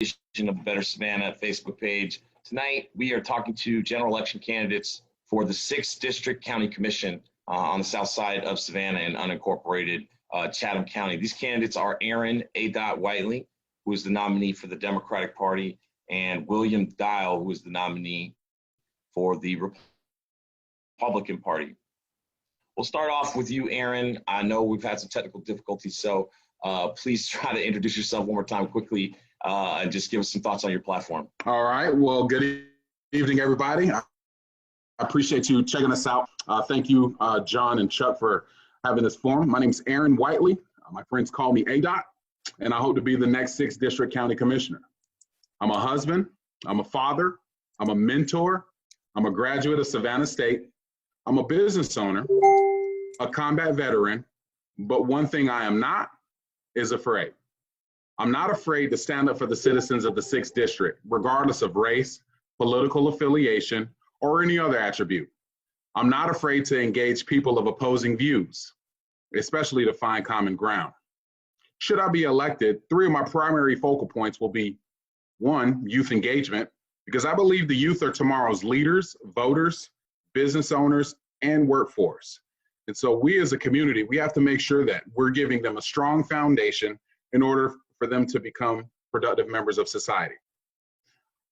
of Better Savannah Facebook page. Tonight, we are talking to general election candidates for the 6th District County Commission on the south side of Savannah in unincorporated Chatham County. These candidates are Aaron A. Whiteley, who is the nominee for the Democratic Party, and William Dial, who is the nominee for the Republican Party. We'll start off with you, Aaron. I know we've had some technical difficulties, so please try to introduce yourself one more time quickly and just give us some thoughts on your platform. All right. Well, good evening, everybody. I appreciate you checking us out. Thank you, John and Chuck, for having this forum. My name is Aaron Whiteley. My friends call me ADOT, and I hope to be the next 6th District County Commissioner. I'm a husband. I'm a father. I'm a mentor. I'm a graduate of Savannah State. I'm a business owner, a combat veteran, but one thing I am not is afraid. I'm not afraid to stand up for the citizens of the 6th District, regardless of race, political affiliation, or any other attribute. I'm not afraid to engage people of opposing views, especially to find common ground. Should I be elected, 3 of my primary focal points will be: 1, youth engagement, because I believe the youth are tomorrow's leaders, voters, business owners, and workforce. And so we as a community, we have to make sure that we're giving them a strong foundation in order for them to become productive members of society.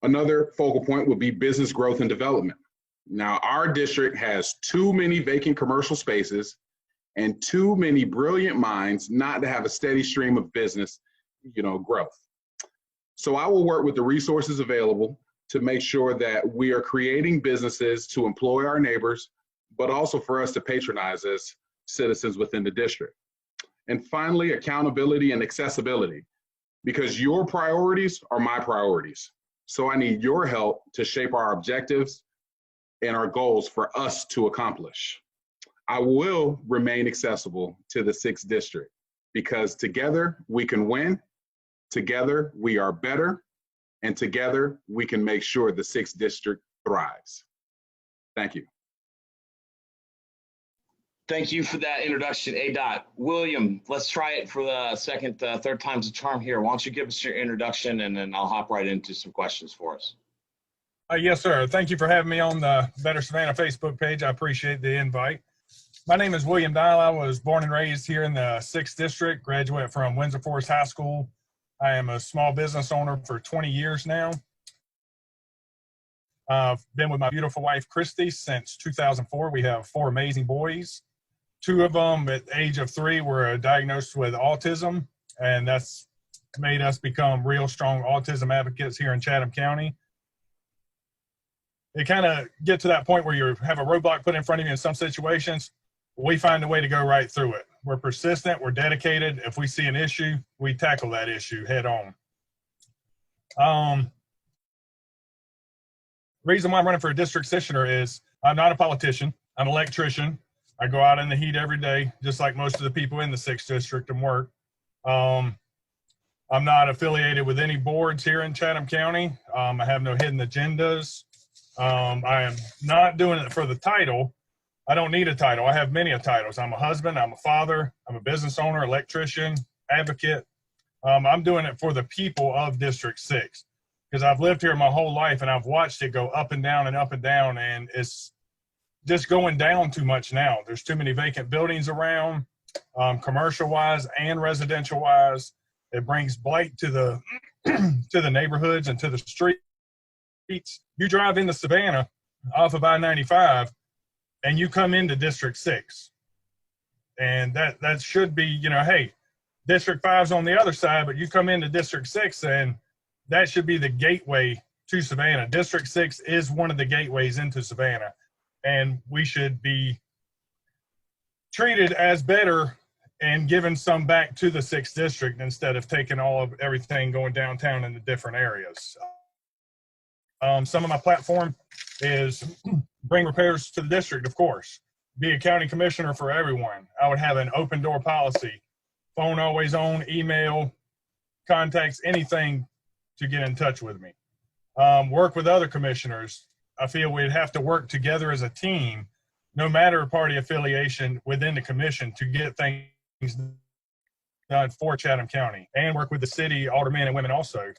Another focal point would be business growth and development. Now, our district has too many vacant commercial spaces and too many brilliant minds not to have a steady stream of business, growth. So I will work with the resources available to make sure that we are creating businesses to employ our neighbors, but also for us to patronize as citizens within the district. And finally, accountability and accessibility, because your priorities are my priorities. So I need your help to shape our objectives and our goals for us to accomplish. I will remain accessible to the 6th District, because together we can win, together we are better, and together we can make sure the 6th District thrives. Thank you. Thank you for that introduction, ADOT. William, let's try it for the second, third time's a charm here. Why don't you give us your introduction, and then I'll hop right into some questions for us. Yes, sir. Thank you for having me on the Better Savannah Facebook page. I appreciate the invite. My name is William Dial. I was born and raised here in the 6th District, graduate from Windsor Forest High School. I am a small business owner for 20 years now. I've been with my beautiful wife, Christy, since 2004. We have 4 amazing boys. 2 of them at the age of 3 were diagnosed with autism, and that's made us become real strong autism advocates here in Chatham County. It kind of get to that point where you have a roadblock put in front of you in some situations. We find a way to go right through it. We're persistent, we're dedicated. If we see an issue, we tackle that issue head on. Reason why I'm running for a district commissioner is I'm not a politician, I'm an electrician. I go out in the heat every day, just like most of the people in the 6th District and work. I'm not affiliated with any boards here in Chatham County. I have no hidden agendas. I am not doing it for the title. I don't need a title. I have many titles. I'm a husband, I'm a father, I'm a business owner, electrician, advocate. I'm doing it for the people of District 6, because I've lived here my whole life and I've watched it go up and down, and it's just going down too much now. There's too many vacant buildings around, commercial-wise and residential-wise. It brings blight to the to the neighborhoods and to the streets. You drive into Savannah off of I-95, and you come into District 6, and that should be, hey, District 5's on the other side, but you come into District 6, and that should be the gateway to Savannah. District 6 is one of the gateways into Savannah, and we should be treated as better and given some back to the 6th District instead of taking all of everything going downtown in the different areas. Some of my platform is bring repairs to the district, of course. Be a county commissioner for everyone. I would have an open door policy. Phone always on, email, contacts, anything to get in touch with me. Work with other commissioners. I feel we'd have to work together as a team, no matter party affiliation within the commission, to get things done for Chatham County, and work with the city aldermen and women also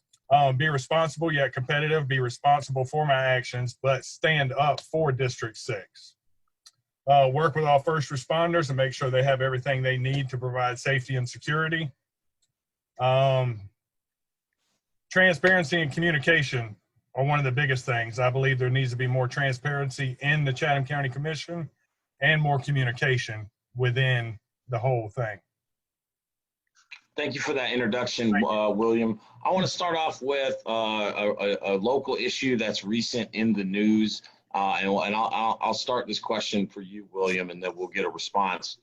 Be responsible yet competitive, be responsible for my actions, but stand up for District 6. Work with all first responders and make sure they have everything they need to provide safety and security. Transparency and communication are one of the biggest things. I believe there needs to be more transparency in the Chatham County Commission and more communication within the whole thing. Thank you for that introduction, William. I want to start off with a local issue that's recent in the news, and I'll start this question for you, William, and then we'll get a response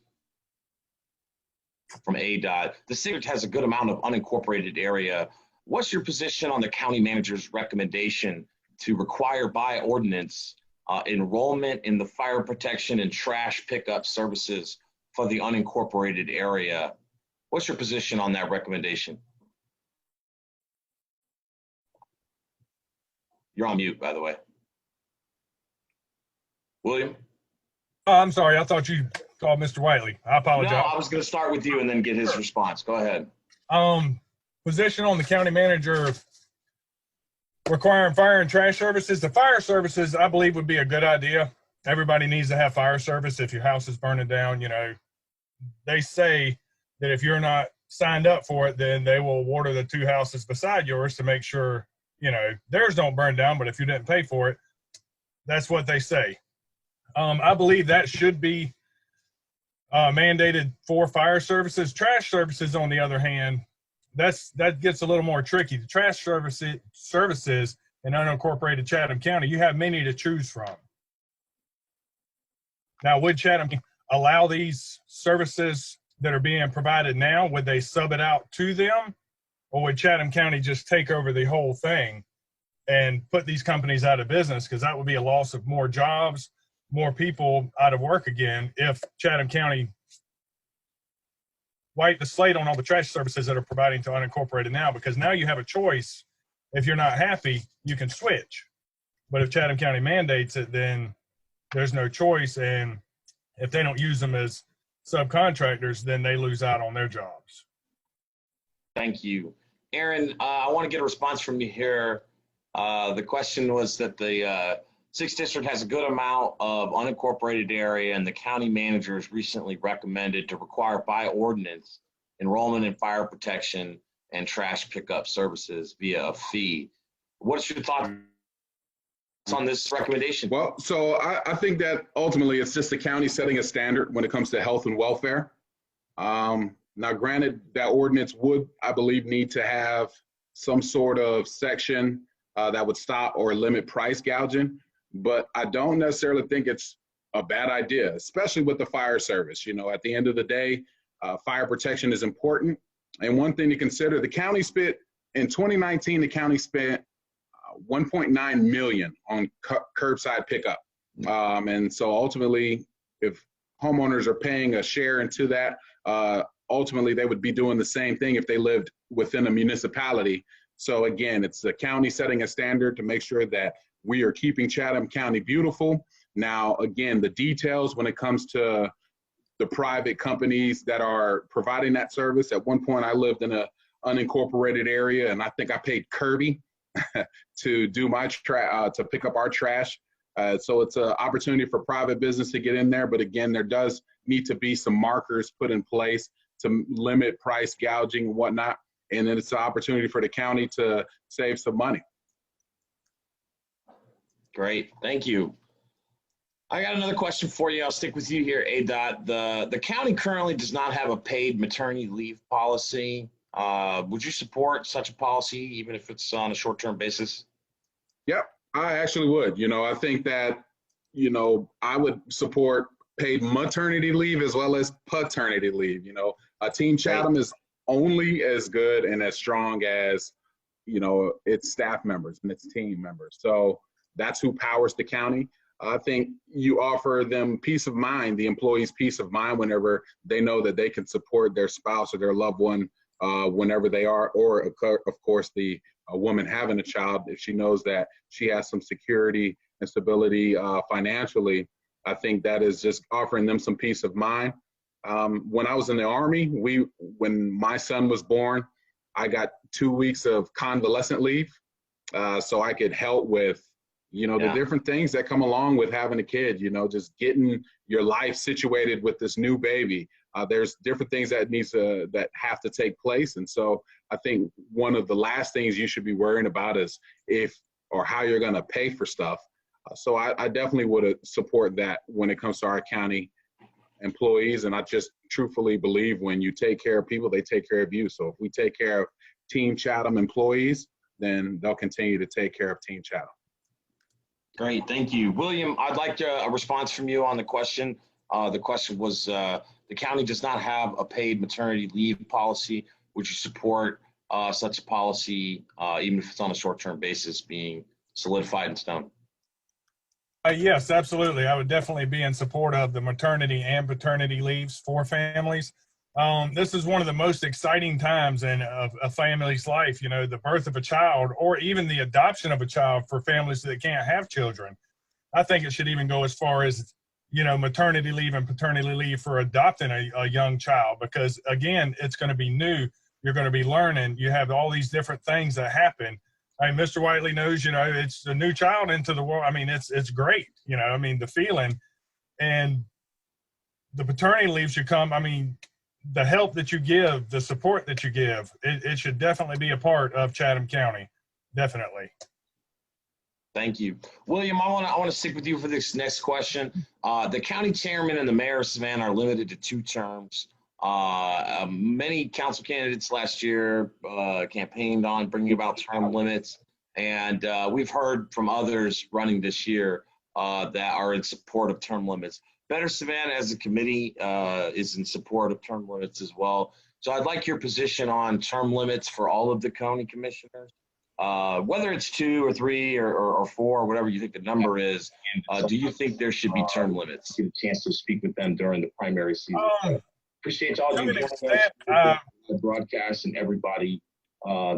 from ADOT. The city has a good amount of unincorporated area. What's your position on the county manager's recommendation to require by ordinance enrollment in the fire protection and trash pickup services for the unincorporated area? What's your position on that recommendation? You're on mute, by the way. William? Oh, I'm sorry. I thought you called Mr. Whiteley. I apologize. No, I was going to start with you and then get his response. Go ahead. Position on the county manager requiring fire and trash services. The fire services, I believe, would be a good idea. Everybody needs to have fire service. If your house is burning down, you know, they say that if you're not signed up for it, then they will water the 2 houses beside yours to make sure, you know, theirs don't burn down. But if you didn't pay for it, that's what they say. I believe that should be mandated for fire services. Trash services, on the other hand, that gets a little more tricky. The trash services in unincorporated Chatham County, you have many to choose from. Now, would Chatham allow these services that are being provided now? Would they sub it out to them, or would Chatham County just take over the whole thing and put these companies out of business? Because that would be a loss of more jobs, more people out of work again if Chatham County wipe the slate on all the trash services that are providing to unincorporated now, because now you have a choice. If you're not happy, you can switch. But if Chatham County mandates it, then there's no choice. And if they don't use them as subcontractors, then they lose out on their jobs. Thank you. Aaron, I want to get a response from you here. The question was that the 6th District has a good amount of unincorporated area, and the county managers recently recommended to require by ordinance enrollment in fire protection and trash pickup services via a fee. What's your thoughts on this recommendation? Well, so I think that ultimately it's just the county setting a standard when it comes to health and welfare. Now, granted, that ordinance would, I believe, need to have some sort of section that would stop or limit price gouging. But I don't necessarily think it's a bad idea, especially with the fire service. You know, at the end of the day, fire protection is important. And one thing to consider, the county spent, in 2019, the county spent 1.9 million on curbside pickup. And so ultimately, if homeowners are paying a share into that, ultimately they would be doing the same thing if they lived within a municipality. So again, it's the county setting a standard to make sure that we are keeping Chatham County beautiful. Now, again, the details when it comes to the private companies that are providing that service. At one point, I lived in an unincorporated area, and I think I paid Kirby to do my to pick up our trash. So it's an opportunity for private business to get in there. But again, there does need to be some markers put in place to limit price gouging and whatnot. And then it's an opportunity for the county to save some money. Great, thank you. I got another question for you. I'll stick with you here, ADOT. The county currently does not have a paid maternity leave policy. Would you support such a policy, even if it's on a short-term basis? Yep, I actually would. You know, I think that, you know, I would support paid maternity leave as well as paternity leave. You know, Team Chatham is only as good and as strong as, you know, its staff members and its team members. So that's who powers the county. I think you offer them peace of mind, the employees peace of mind whenever they know that they can support their spouse or their loved one whenever they are, or of course the woman having a child, if she knows that she has some security and stability financially. I think that is just offering them some peace of mind. When I was in the Army, when my son was born, I got 2 weeks of convalescent leave, so I could help with, the different things that come along with having a kid, just getting your life situated with this new baby. There's different things that have to take place. And so I think one of the last things you should be worrying about is if or how you're going to pay for stuff. So I definitely would support that when it comes to our county employees. And I just truthfully believe when you take care of people, they take care of you. So if we take care of Team Chatham employees, then they'll continue to take care of Team Chatham. Great, thank you. William, I'd like a response from you on the question. The question was, the county does not have a paid maternity leave policy. Would you support such a policy, even if it's on a short-term basis, being solidified in stone? Yes, absolutely. I would definitely be in support of the maternity and paternity leaves for families. This is one of the most exciting times in a family's life, the birth of a child or even the adoption of a child for families that can't have children. I think it should even go as far as, maternity leave and paternity leave for adopting a young child, because again, it's going to be new. You're going to be learning. You have all these different things that happen. Mr. Whiteley knows, it's a new child into the world. I mean, it's great, the feeling, and the paternity leave should come. I mean, the help that you give, the support that you give, it should definitely be a part of Chatham County. Definitely. Thank you. William, I want to stick with you for this next question. The county chairman and the mayor of Savannah are limited to 2 terms. Many council candidates last year campaigned on bringing about term limits, and we've heard from others running this year that are in support of term limits. Better Savannah as a committee is in support of term limits as well. So I'd like your position on term limits for all of the county commissioners, whether it's 2 or 3 or 4, whatever you think the number is. Do you think there should be term limits? Get a chance to speak with them during the primary season. Appreciate all you joining us, the broadcast, and everybody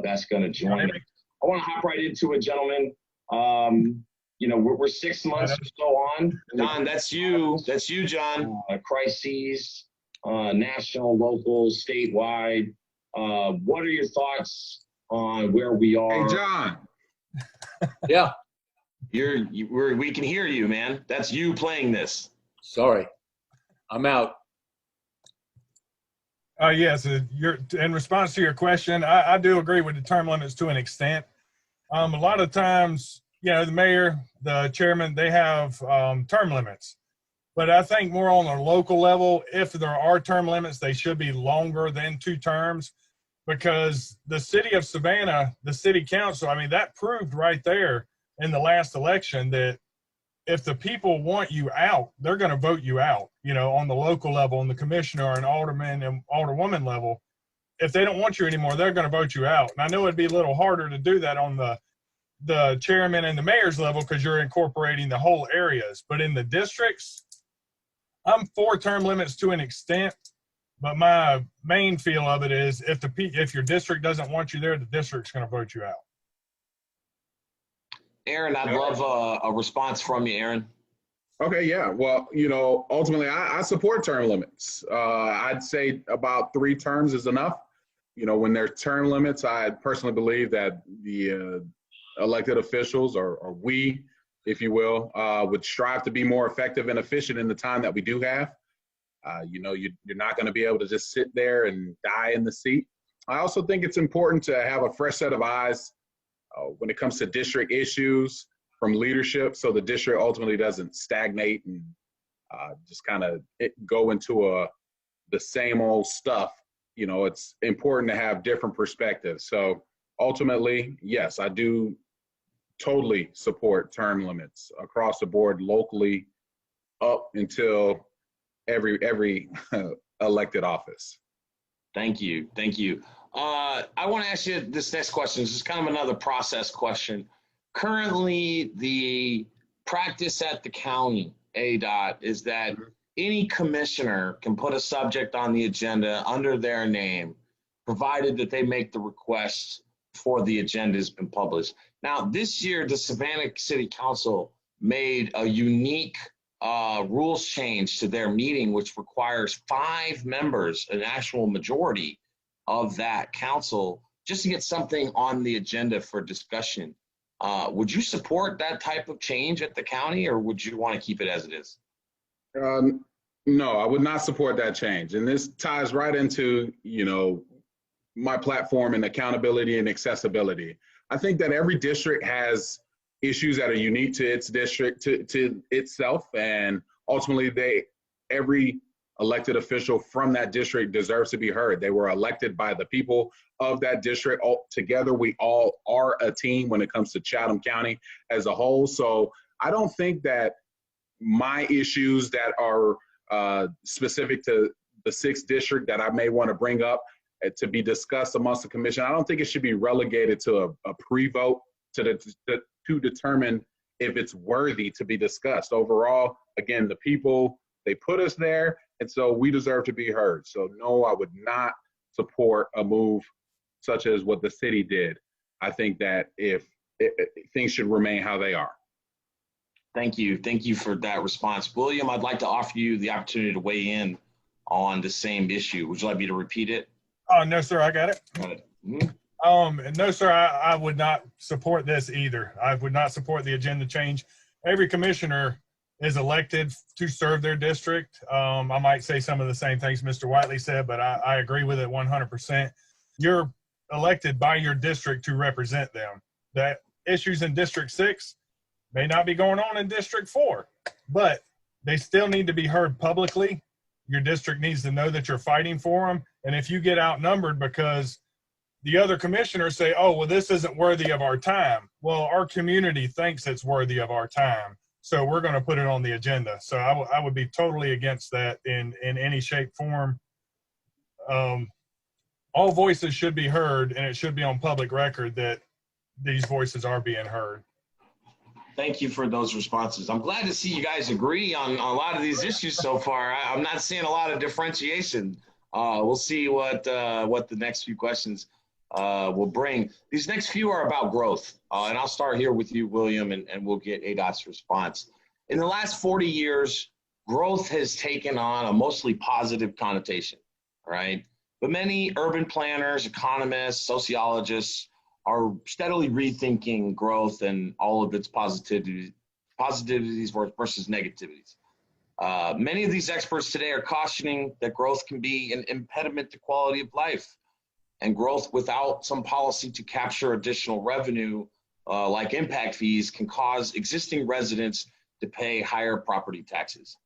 that's going to join. I want to hop right into it, gentlemen. We're 6 months or so on. John, that's you. That's you, John. Crises, national, local, statewide. What are your thoughts on where we are? Hey, John. Yeah. We can hear you, man. That's you playing this. Sorry. I'm out. Yes, in response to your question, I do agree with the term limits to an extent. A lot of times, the mayor, the chairman, they have term limits. But I think more on a local level, if there are term limits, they should be longer than 2 terms, because the city of Savannah, the city council, that proved right there in the last election that if the people want you out, they're going to vote you out, on the local level, on the commissioner and alderman and alderwoman level. If they don't want you anymore, they're going to vote you out. And I know it'd be a little harder to do that on the chairman and the mayor's level because you're incorporating the whole areas. But in the districts, I'm for term limits to an extent. But my main feel of it is if your district doesn't want you there, the district's going to vote you out. Aaron, I'd love a response from you, Aaron. Okay, yeah. Well, ultimately, I support term limits. I'd say about 3 terms is enough. When there's term limits, I personally believe that the elected officials, or we, if you will, would strive to be more effective and efficient in the time that we do have. You're not going to be able to just sit there and die in the seat. I also think it's important to have a fresh set of eyes when it comes to district issues from leadership, so the district ultimately doesn't stagnate and just kind of go into the same old stuff. It's important to have different perspectives. So ultimately, yes, I do totally support term limits across the board, locally, up until every elected office. Thank you. I want to ask you this next question. This is kind of another process question. Currently, the practice at the county, ADOT, is that any commissioner can put a subject on the agenda under their name, provided that they make the request before the agenda has been published. Now, this year, the Savannah City Council made a unique rules change to their meeting, which requires 5 members, an actual majority of that council, just to get something on the agenda for discussion. Would you support that type of change at the county, or would you want to keep it as it is? No, I would not support that change. And this ties right into, my platform and accountability and accessibility. I think that every district has issues that are unique to its district, to itself, and ultimately every elected official from that district deserves to be heard. They were elected by the people of that district. All together, we all are a team when it comes to Chatham County as a whole. So I don't think that my issues that are specific to the 6th district that I may want to bring up to be discussed amongst the commission, I don't think it should be relegated to a pre-vote to determine if it's worthy to be discussed. Overall, again, the people, they put us there, and so we deserve to be heard. So no, I would not support a move such as what the city did. I think that if things should remain how they are. Thank you. Thank you for that response. William, I'd like to offer you the opportunity to weigh in on the same issue. Would you like me to repeat it? No, sir, I got it. Got it. Mm-hmm. No, sir, I would not support this either. I would not support the agenda change. Every commissioner is elected to serve their district. I might say some of the same things Mr. Whiteley said, but I agree with it 100%. You're elected by your district to represent them. That issues in District 6 may not be going on in District 4, but they still need to be heard publicly. Your district needs to know that you're fighting for them. And if you get outnumbered because the other commissioners say, oh, well, this isn't worthy of our time. Well, our community thinks it's worthy of our time. So we're going to put it on the agenda. So I would be totally against that in any shape, form. All voices should be heard, and it should be on public record that these voices are being heard. Thank you for those responses. I'm glad to see you guys agree on a lot of these issues so far. I'm not seeing a lot of differentiation. We'll see what the next few questions will bring. These next few are about growth. And I'll start here with you, William, and we'll get ADOT's response. In the last 40 years, growth has taken on a mostly positive connotation, right? But many urban planners, economists, sociologists are steadily rethinking growth and all of its positivities versus negativities. Many of these experts today are cautioning that growth can be an impediment to quality of life, and growth without some policy to capture additional revenue, like impact fees, can cause existing residents to pay higher property taxes.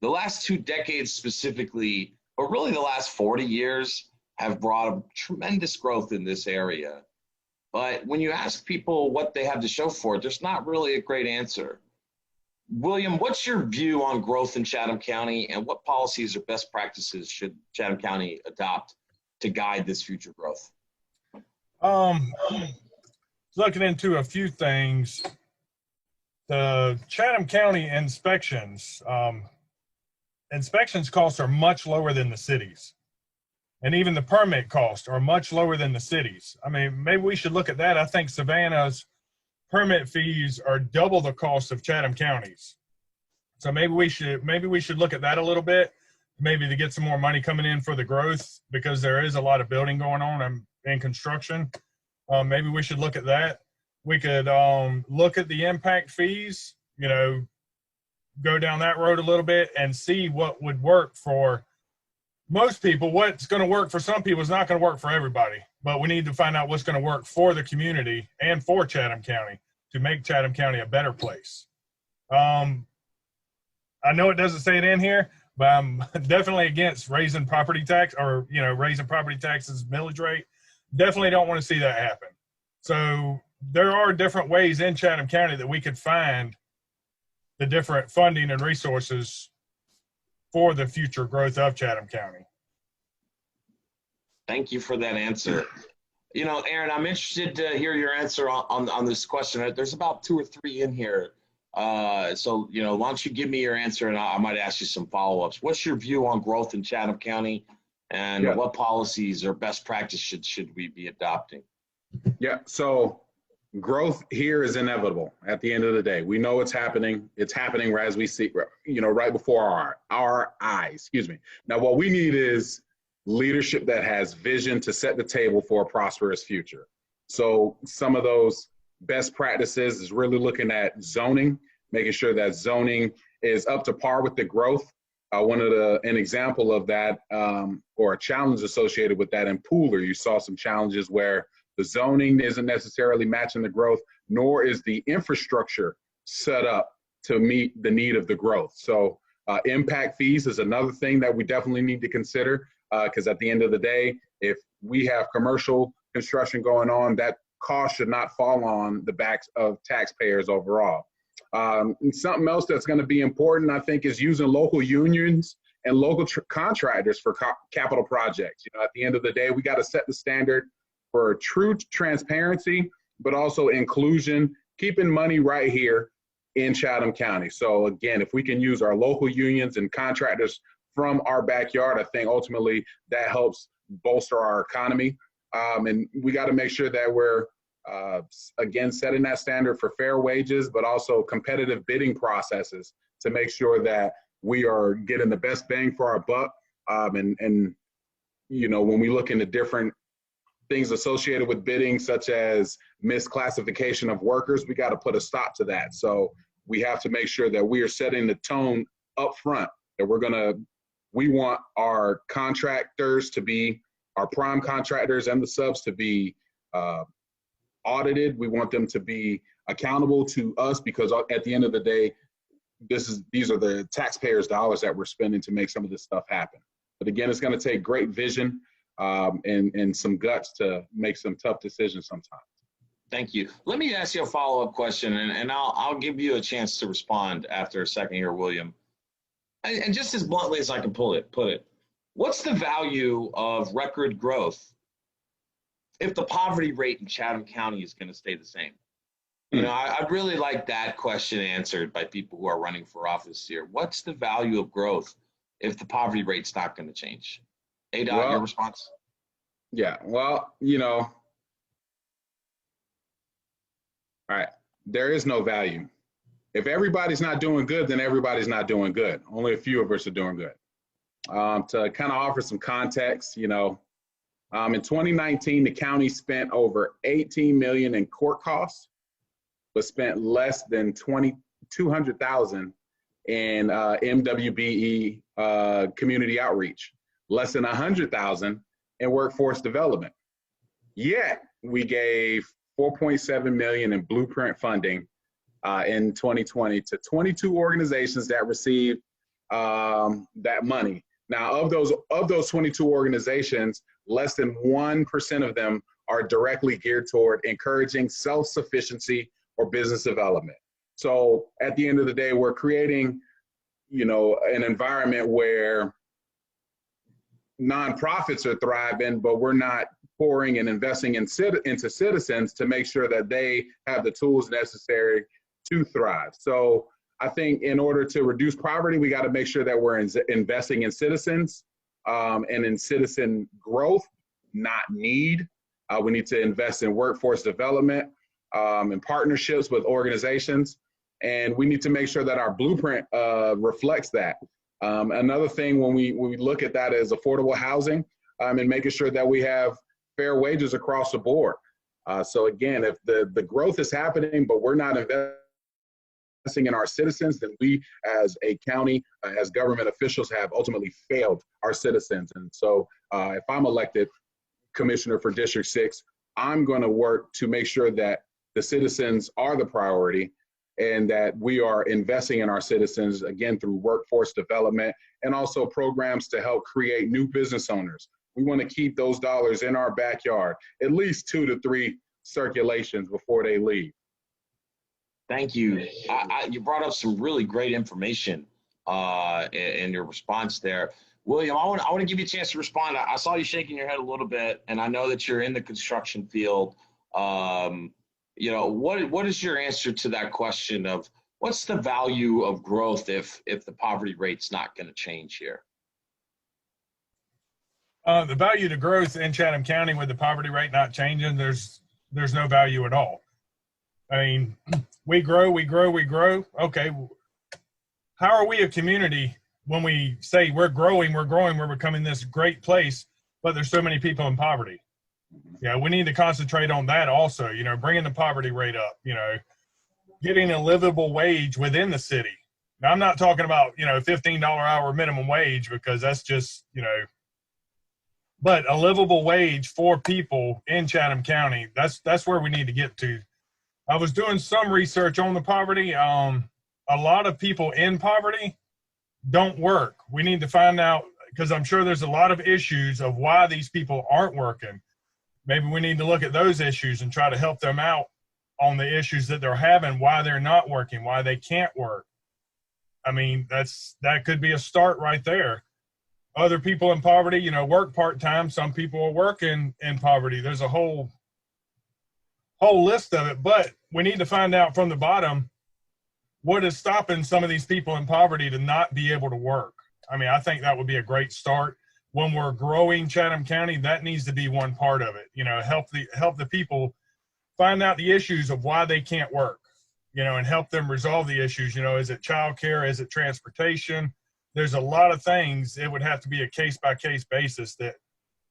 The last 2 decades specifically, but really the last 40 years, have brought a tremendous growth in this area. But when you ask people what they have to show for it, there's not really a great answer. William, what's your view on growth in Chatham County, and what policies or best practices should Chatham County adopt to guide this future growth? Looking into a few things, the Chatham County inspections costs are much lower than the cities. And even the permit costs are much lower than the cities. I mean, maybe we should look at that. I think Savannah's permit fees are double the cost of Chatham County's. So maybe we should look at that a little bit, maybe to get some more money coming in for the growth, because there is a lot of building going on and construction. Maybe we should look at that. We could look at the impact fees, go down that road a little bit and see what would work for most people. What's going to work for some people is not going to work for everybody, but we need to find out what's going to work for the community and for Chatham County to make Chatham County a better place. I know it doesn't say it in here, but I'm definitely against raising property tax or, raising property taxes millage rate. Definitely don't want to see that happen. So there are different ways in Chatham County that we could find the different funding and resources for the future growth of Chatham County. Thank you for that answer. Aaron, I'm interested to hear your answer on this question. There's about 2 or 3 in here. So, why don't you give me your answer, and I might ask you some follow-ups. What's your view on growth in Chatham County, and what policies or best practices should we be adopting? Yeah, so growth here is inevitable at the end of the day. We know it's happening. It's happening as we see, right before our eyes, Now, what we need is leadership that has vision to set the table for a prosperous future. So some of those best practices is really looking at zoning, making sure that zoning is up to par with the growth. An example of that, or a challenge associated with that in Pooler, you saw some challenges where the zoning isn't necessarily matching the growth, nor is the infrastructure set up to meet the need of the growth. So impact fees is another thing that we definitely need to consider, because at the end of the day, if we have commercial construction going on, that cost should not fall on the backs of taxpayers overall. And something else that's going to be important, I think, is using local unions and local contractors for capital projects. You know, at the end of the day, we got to set the standard for true transparency, but also inclusion, keeping money right here in Chatham County. So again, if we can use our local unions and contractors from our backyard, I think ultimately that helps bolster our economy. And we got to make sure that we're again, setting that standard for fair wages, but also competitive bidding processes to make sure that we are getting the best bang for our buck. And you know, when we look into different things associated with bidding, such as misclassification of workers, we got to put a stop to that. So we have to make sure that we are setting the tone up front, that we want our contractors to be, our prime contractors and the subs to be audited. We want them to be accountable to us, because at the end of the day, these are the taxpayers' dollars that we're spending to make some of this stuff happen. But again, it's going to take great vision and some guts to make some tough decisions sometimes. Thank you. Let me ask you a follow-up question, and I'll give you a chance to respond after a second here, William. And just as bluntly as I can put it, what's the value of record growth if the poverty rate in Chatham County is going to stay the same? You know, I'd really like that question answered by people who are running for office here. What's the value of growth if the poverty rate's not going to change? Airdate, your response? Yeah, well, you know, all right, there is no value. If everybody's not doing good, then everybody's not doing good. Only a few of us are doing good. To kind of offer some context, you know, in 2019, the county spent over $18 million in court costs, but spent less than $200,000 in MWBE community outreach, less than $100,000 in workforce development. Yet we gave $4.7 million in blueprint funding in 2020 to 22 organizations that received that money. Now, of those 22 organizations, less than 1% of them are directly geared toward encouraging self-sufficiency or business development. So at the end of the day, we're creating, you know, an environment where nonprofits are thriving, but we're not pouring and investing into citizens to make sure that they have the tools necessary to thrive. So I think in order to reduce poverty, we got to make sure that we're investing in citizens and in citizen growth, not need. We need to invest in workforce development and partnerships with organizations. And we need to make sure that our blueprint reflects that. Another thing when we look at that is affordable housing and making sure that we have fair wages across the board. So again, if the growth is happening, but we're not investing in our citizens, then we as a county, as government officials, have ultimately failed our citizens. And so if I'm elected commissioner for District 6, I'm going to work to make sure that the citizens are the priority and that we are investing in our citizens, again, through workforce development and also programs to help create new business owners. We want to keep those dollars in our backyard, at least 2 to 3 circulations before they leave. Thank you. You brought up some really great information in your response there. William, I want to give you a chance to respond. I saw you shaking your head a little bit, and I know that you're in the construction field. You know, what is your answer to that question of what's the value of growth if the poverty rate's not going to change here? The value to growth in Chatham County with the poverty rate not changing, there's no value at all. I mean, we grow. Okay, how are we a community when we say we're growing, we're becoming this great place, but there's so many people in poverty. Yeah, we need to concentrate on that also, you know, bringing the poverty rate up, you know, getting a livable wage within the city. Now, I'm not talking about, you know, $15 hour minimum wage, because that's just, you know, but a livable wage for people in Chatham County, that's where we need to get to. I was doing some research on the poverty. A lot of people in poverty don't work. We need to find out, because I'm sure there's a lot of issues of why these people aren't working. Maybe we need to look at those issues and try to help them out on the issues that they're having, why they're not working, why they can't work. I mean, that could be a start right there. Other people in poverty, you know, work part-time. Some people are working in poverty. There's a whole list of it, but we need to find out from the bottom what is stopping some of these people in poverty to not be able to work. I mean, I think that would be a great start. When we're growing Chatham County, that needs to be one part of it. You know, help the people find out the issues of why they can't work, you know, and help them resolve the issues. You know, is it childcare? Is it transportation? There's a lot of things. It would have to be a case-by-case basis that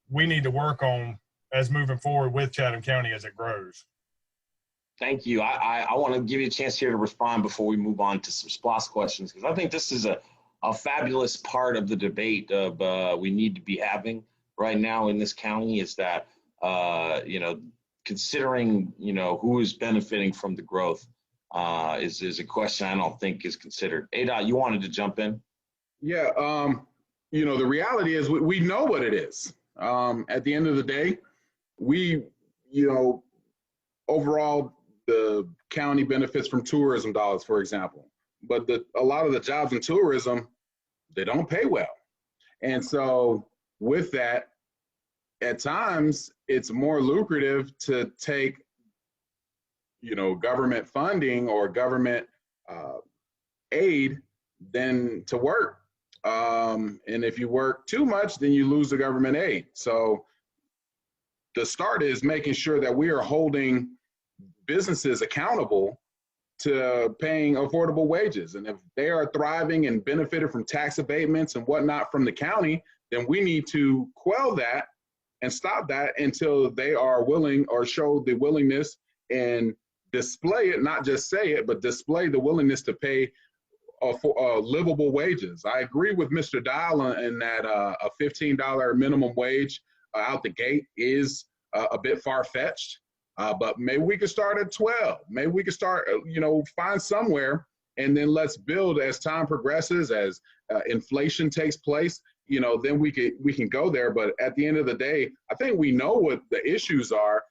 we need to work on as moving forward with Chatham County as it grows. Thank you. I want to give you a chance here to respond before we move on to some SPLOST questions, because I think this is a fabulous part of the debate of we need to be having right now in this county, is that, you know, considering, you know, who is benefiting from the growth is a question I don't think is considered. ADOT, you wanted to jump in? Yeah, you know, the reality is we know what it is. At the end of the day, you know, overall, the county benefits from tourism dollars, for example. But a lot of the jobs in tourism, they don't pay well. And so with that, at times, it's more lucrative to take, you know, government funding or government aid than to work. And if you work too much, then you lose the government aid. So the start is making sure that we are holding businesses accountable to paying affordable wages. And if they are thriving and benefited from tax abatements and whatnot from the county, then we need to quell that and stop that until they are willing or show the willingness and display it, not just say it, but display the willingness to pay livable wages. I agree with Mr. Dial in that a $15 minimum wage out the gate is a bit far-fetched. But maybe we could start at 12. Maybe we could start, you know, find somewhere, and then let's build as time progresses, as inflation takes place, you know, then we can go there. But at the end of the day, I think we know what the issues are,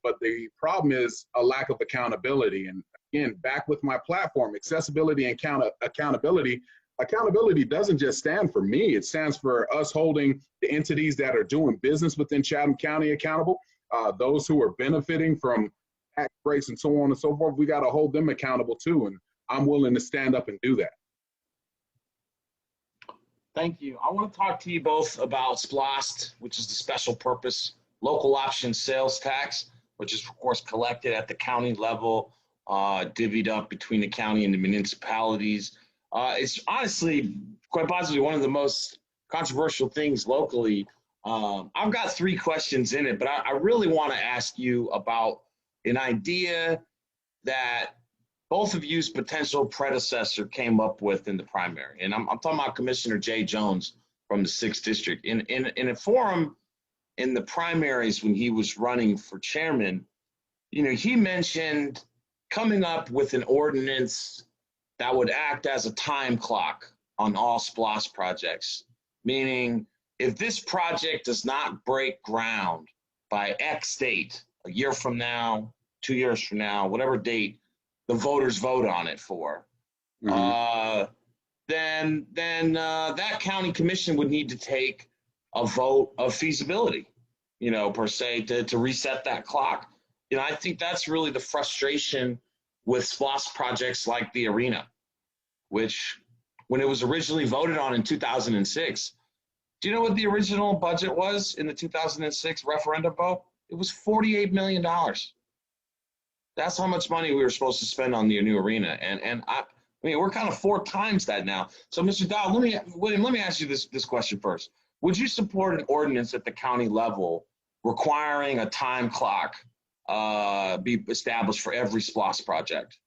but the problem is a lack of accountability. And again, back with my platform, accessibility and accountability. Accountability doesn't just stand for me. It stands for us holding the entities that are doing business within Chatham County accountable. Those who are benefiting from tax breaks and so on and so forth, we got to hold them accountable too. And I'm willing to stand up and do that. Thank you. I want to talk to you both about SPLOST, which is the special purpose local option sales tax, which is of course collected at the county level, divvied up between the county and the municipalities. It's honestly, quite possibly, one of the most controversial things locally. I've got 3 questions in it, but I really want to ask you about an idea that both of you's potential predecessor came up with in the primary. And I'm talking about Commissioner Jay Jones from the 6th District. In a forum in the primaries when he was running for chairman, you know, he mentioned coming up with an ordinance that would act as a time clock on all SPLOST projects, meaning if this project does not break ground by X date, a year from now, 2 years from now, whatever date the voters vote on it for, then that county commission would need to take a vote of feasibility, you know, per se, to reset that clock. You know, I think that's really the frustration with SPLOST projects like the arena, which when it was originally voted on in 2006, do you know what the original budget was in the 2006 referendum vote? It was $48 million. That's how much money we were supposed to spend on the new arena. And I mean, we're kind of 4 times that now. So Mr. Dow, let me ask you this question first. would you support an ordinance at the county level requiring a time clock be established for every SPLOST project?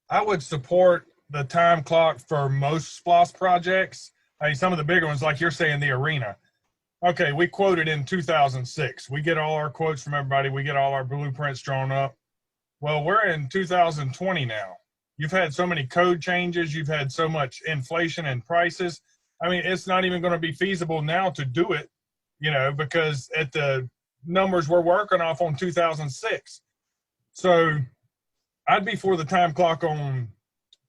I would support the time clock for most SPLOST projects. I mean, some of the bigger ones, like you're saying, the arena. Okay, we quoted in 2006. We get all our quotes from everybody. We get all our blueprints drawn up. Well, we're in 2020 now. You've had so many code changes. You've had so much inflation in prices. I mean, it's not even going to be feasible now to do it, you know, because at the numbers we're working off on 2006. So I'd be for the time clock on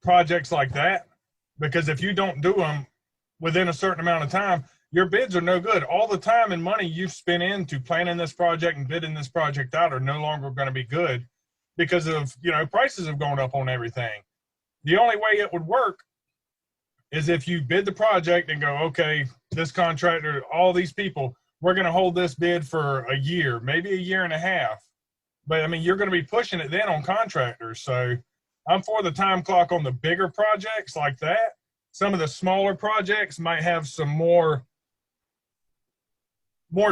projects like that, because if you don't do them within a certain amount of time, your bids are no good. All the time and money you've spent into planning this project and bidding this project out are no longer going to be good because of, you know, prices have gone up on everything. The only way it would work is if you bid the project and go, okay, this contractor, all these people, we're going to hold this bid for a year, maybe a year and a half. But I mean, you're going to be pushing it then on contractors. So I'm for the time clock on the bigger projects like that. Some of the smaller projects might have some more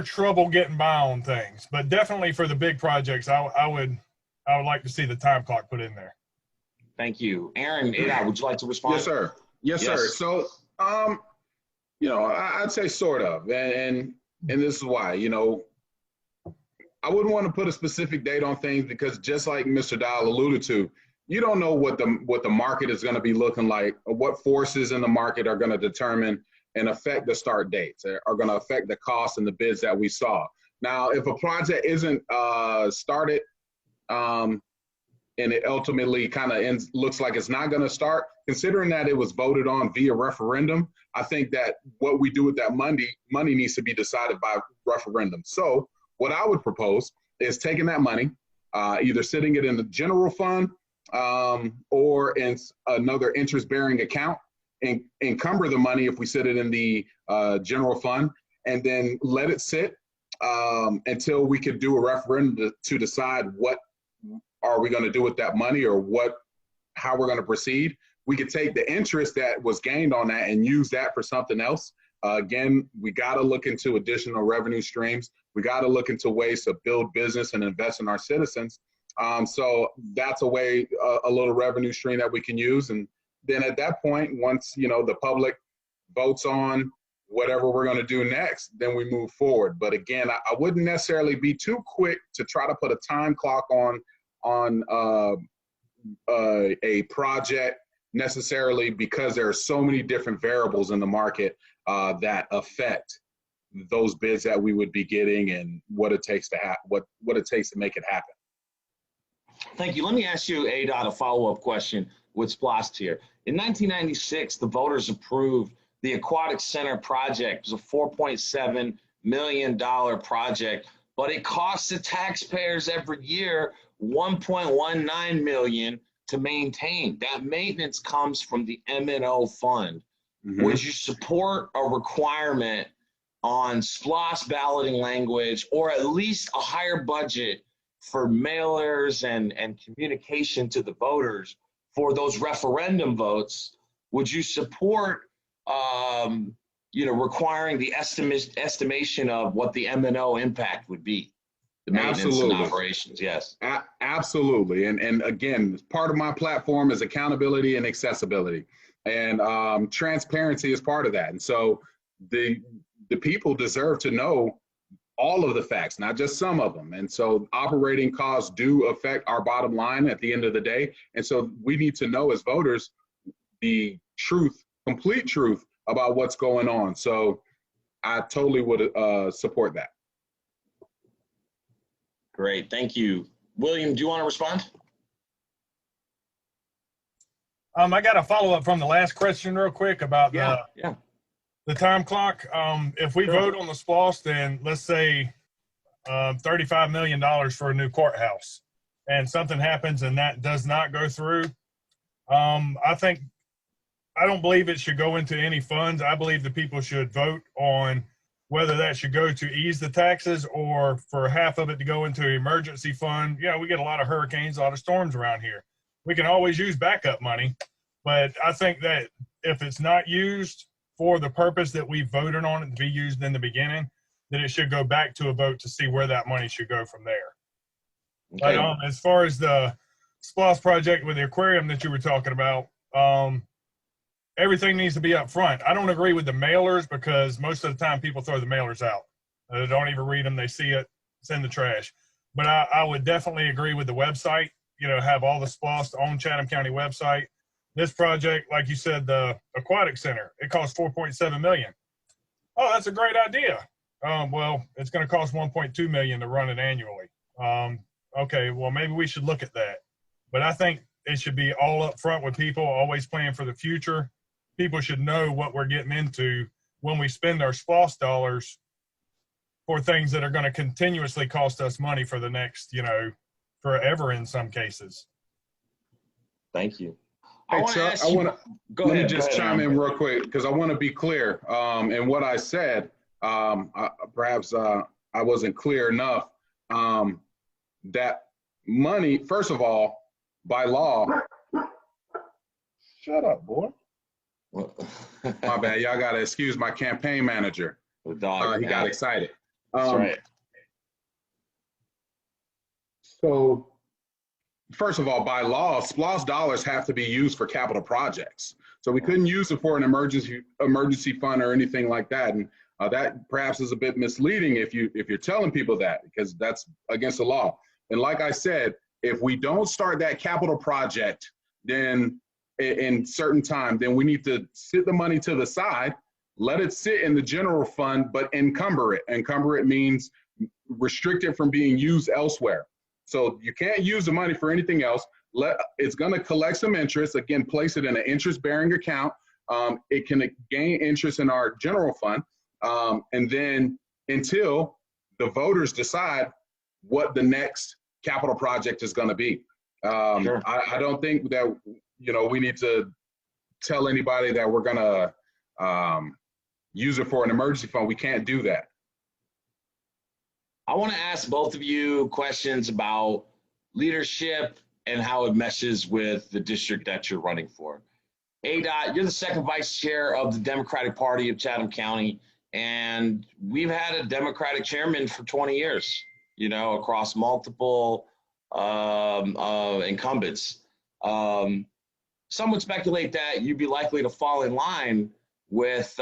trouble getting by on things, but definitely for the big projects, I would like to see the time clock put in there. Thank you. Aaron, would you like to respond? Yes, sir. Yes, sir. So, you know, I'd say sort of, and this is why, you know, I wouldn't want to put a specific date on things because just like Mr. Dial alluded to, you don't know what the market is going to be looking like, or what forces in the market are going to determine and affect the start dates, are going to affect the costs and the bids that we saw. Now, if a project isn't started and it ultimately kind of looks like it's not going to start, considering that it was voted on via referendum, I think that what we do with that money needs to be decided by referendum. So what I would propose is taking that money, either sitting it in the general fund or in another interest-bearing account, and encumber the money if we sit it in the general fund, and then let it sit until we could do a referendum to decide what are we going to do with that money, or how we're going to proceed. We could take the interest that was gained on that and use that for something else. Again, we got to look into additional revenue streams. We got to look into ways to build business and invest in our citizens. So that's a way, a little revenue stream that we can use. And then at that point, once, you know, the public votes on whatever we're going to do next, then we move forward. But again, I wouldn't necessarily be too quick to try to put a time clock on a project necessarily, because there are so many different variables in the market that affect those bids that we would be getting and what it takes to what it takes to make it happen. Thank you. Let me ask you, a follow-up question with SPLOST here. In 1996, the voters approved the Aquatic Center project. It was a $4.7 million project, but it costs the taxpayers every year $1.19 million to maintain. That maintenance comes from the M&O fund. Mm-hmm. Would you support a requirement on SPLOST balloting language, or at least a higher budget for mailers and communication to the voters for those referendum votes? Would you support, you know, requiring the estimation of what the M&O impact would be? The maintenance Absolutely. And operations, yes. Absolutely. And again, part of my platform is accountability and accessibility. And transparency is part of that. And so the people deserve to know all of the facts, not just some of them. And so operating costs do affect our bottom line at the end of the day. And so we need to know as voters the truth, complete truth about what's going on. So I totally would support that. Great, thank you. William, do you want to respond? I got a follow-up from the last question real quick about the time clock. If we vote on the SPLOST, then let's say $35 million for a new courthouse, and something happens and that does not go through, I don't believe it should go into any funds. I believe the people should vote on whether that should go to ease the taxes or for half of it to go into an emergency fund. Yeah, we get a lot of hurricanes, a lot of storms around here. We can always use backup money. But I think that if it's not used for the purpose that we voted on it to be used in the beginning, then it should go back to a vote to see where that money should go from there. Okay. But as far as the SPOS project with the aquarium that you were talking about, everything needs to be up front. I don't agree with the mailers because most of the time people throw the mailers out. They don't even read them. They see it, it's in the trash. But I would definitely agree with the website, have all the SPOS on Chatham County website. This project, like you said, the aquatic center, it costs $4.7 million. Oh, that's a great idea. Well, it's going to cost $1.2 million to run it annually. Okay, well, maybe we should look at that. But I think it should be all up front with people, always plan for the future. People should know what we're getting into when we spend our SPOS dollars for things that are going to continuously cost us money for the next, forever in some cases. Thank you. Hey, Chuck, let me just chime in real quick because I want to be clear. In what I said, perhaps I wasn't clear enough. That money, first of all, by law, shut up, boy. My bad. Y'all got to excuse my campaign manager. The dog. He got excited. That's right. So, first of all, by law, SPLOS dollars have to be used for capital projects. So we couldn't use it for an emergency fund or anything like that. And that perhaps is a bit misleading if you're telling people that, because that's against the law. And like I said, if we don't start that capital project, then in certain time, then we need to sit the money to the side, let it sit in the general fund, but encumber it. Encumber it means restrict it from being used elsewhere. So you can't use the money for anything else. It's going to collect some interest. Again, place it in an interest-bearing account. It can gain interest in our general fund. And then until the voters decide what the next capital project is going to be. Sure. I don't think that, we need to tell anybody that we're going to use it for an emergency fund. We can't do that. I want to ask both of you questions about leadership and how it meshes with the district that you're running for. ADOT, you're the second vice chair of the Democratic Party of Chatham County, and we've had a Democratic chairman for 20 years, across multiple incumbents. Some would speculate that you'd be likely to fall in line with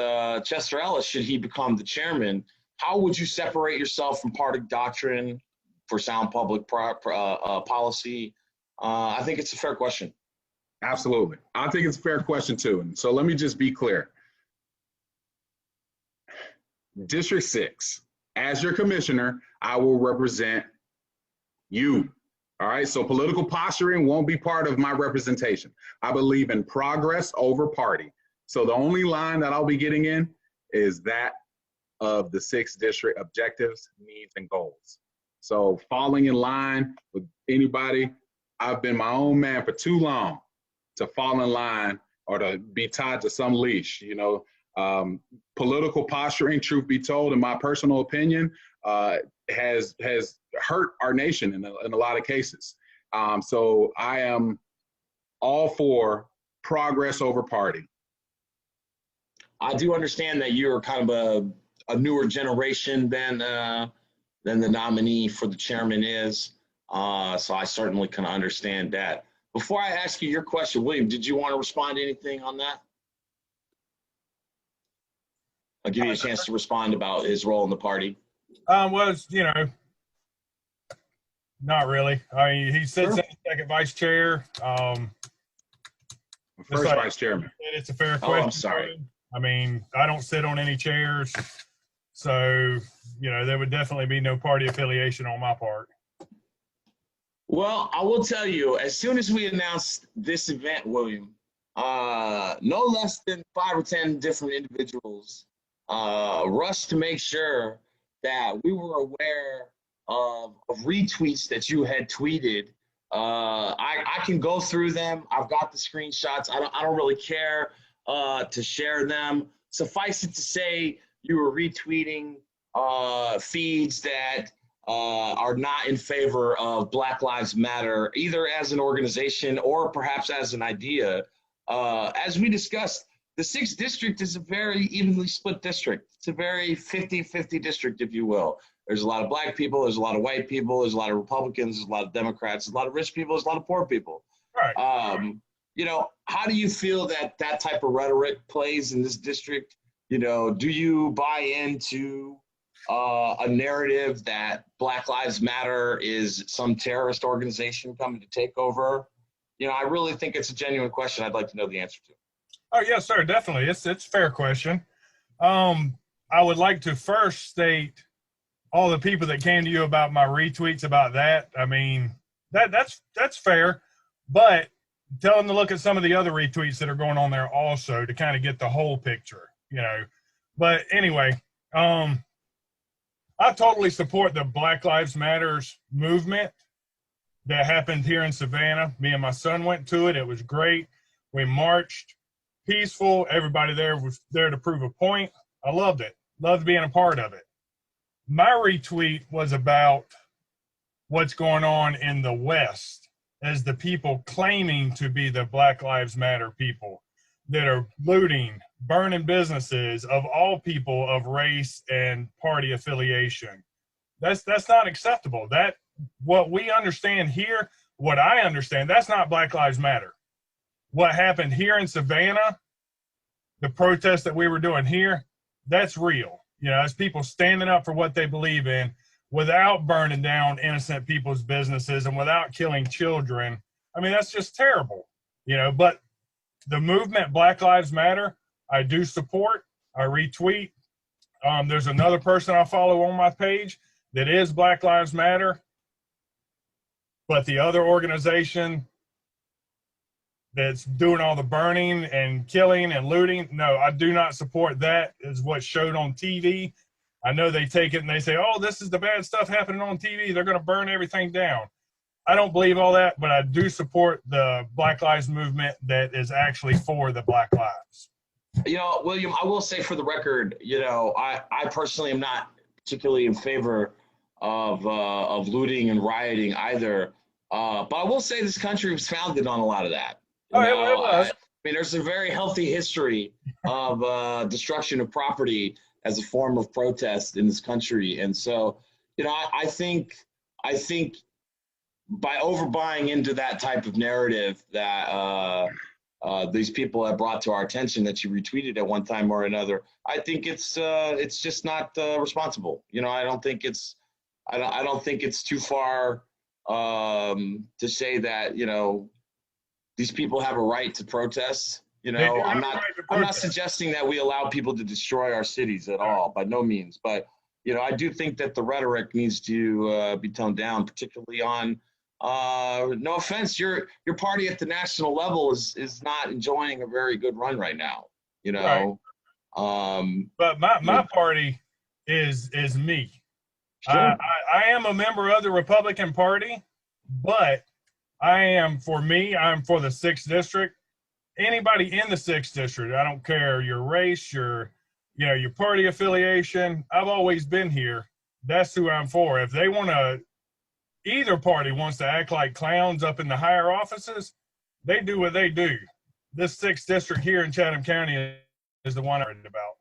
Chester Ellis should he become the chairman. How would you separate yourself from party doctrine for sound public policy? I think it's a fair question. Absolutely. I think it's a fair question too. And so let me just be clear. District 6, as your commissioner, I will represent you. All right. So political posturing won't be part of my representation. I believe in progress over party. So the only line that I'll be getting in is that of the 6th district objectives, needs, and goals. So falling in line with anybody, I've been my own man for too long to fall in line or to be tied to some leash. Political posturing, truth be told, in my personal opinion, has hurt our nation in a lot of cases. So I am all for progress over party. I do understand that you're kind of a newer generation than the nominee for the chairman is. So I certainly can understand that. Before I ask you your question, William, did you want to respond to anything on that? I'll give you a chance to respond about his role in the party. Not really. I mean, he sits in the second vice chair. First vice chairman. It's a fair question. I'm sorry. I mean, I don't sit on any chairs. So, there would definitely be no party affiliation on my part. Well, I will tell you, as soon as we announced this event, William, no less than 5 or 10 different individuals rushed to make sure that we were aware of retweets that you had tweeted. I can go through them. I've got the screenshots. I don't really care to share them. Suffice it to say, you were retweeting feeds that are not in favor of Black Lives Matter, either as an organization or perhaps as an idea. as we discussed, the 6th district is a very evenly split district. It's a very 50-50 district, if you will. There's a lot of black people, there's a lot of white people, there's a lot of Republicans, there's a lot of Democrats, there's a lot of rich people, there's a lot of poor people. Right. You know, how do you feel that that type of rhetoric plays in this district? You know, do you buy into a narrative that Black Lives Matter is some terrorist organization coming to take over? You know, I really think it's a genuine question I'd like to know the answer to. Oh, yes, sir. Definitely. It's a fair question. I would like to first state all the people that came to you about my retweets about that. I mean, that's fair, but tell them to look at some of the other retweets that are going on there also to kind of get the whole picture, you know. But anyway, I totally support the Black Lives Matters movement that happened here in Savannah. Me and my son went to it. It was great. We marched. Peaceful. Everybody there was there to prove a point. I loved it. Loved being a part of it. My retweet was about what's going on in the West as the people claiming to be the Black Lives Matter people that are looting, burning businesses of all people of race and party affiliation. That's not acceptable. That what we understand here, what I understand, that's not Black Lives Matter. What happened here in Savannah, the protest that we were doing here, that's real. You know, it's people standing up for what they believe in without burning down innocent people's businesses and without killing children. I mean, that's just terrible, you know, but the movement Black Lives Matter, I do support, I retweet. There's another person I follow on my page that is Black Lives Matter, but the other organization that's doing all the burning and killing and looting, no, I do not support that, is what showed on TV. I know they take it and they say, oh, this is the bad stuff happening on TV. They're going to burn everything down. I don't believe all that, but I do support the Black Lives movement that is actually for the Black Lives. You know, William, I will say for the record, you know, I personally am not particularly in favor of looting and rioting either. But I will say this country was founded on a lot of that. You know, It was. I mean, there's a very healthy history of destruction of property as a form of protest in this country. And so, you know, I think by overbuying into that type of narrative that these people have brought to our attention that you retweeted at one time or another, I think it's just not responsible. You know, I don't think it's too far to say that, you know, these people have a right to protest. You know, I'm not suggesting that we allow people to destroy our cities at all, by no means. But, you know, I do think that the rhetoric needs to be toned down, particularly on, no offense, your party at the national level is not enjoying a very good run right now, you know. Right. But my party is me. Sure. I am a member of the Republican Party, but I'm for the 6th district. Anybody in the 6th district, I don't care your race, your party affiliation. I've always been here. That's who I'm for. If they want to, either party wants to act like clowns up in the higher offices, they do what they do. This 6th district here in Chatham County is the one I'm worried about.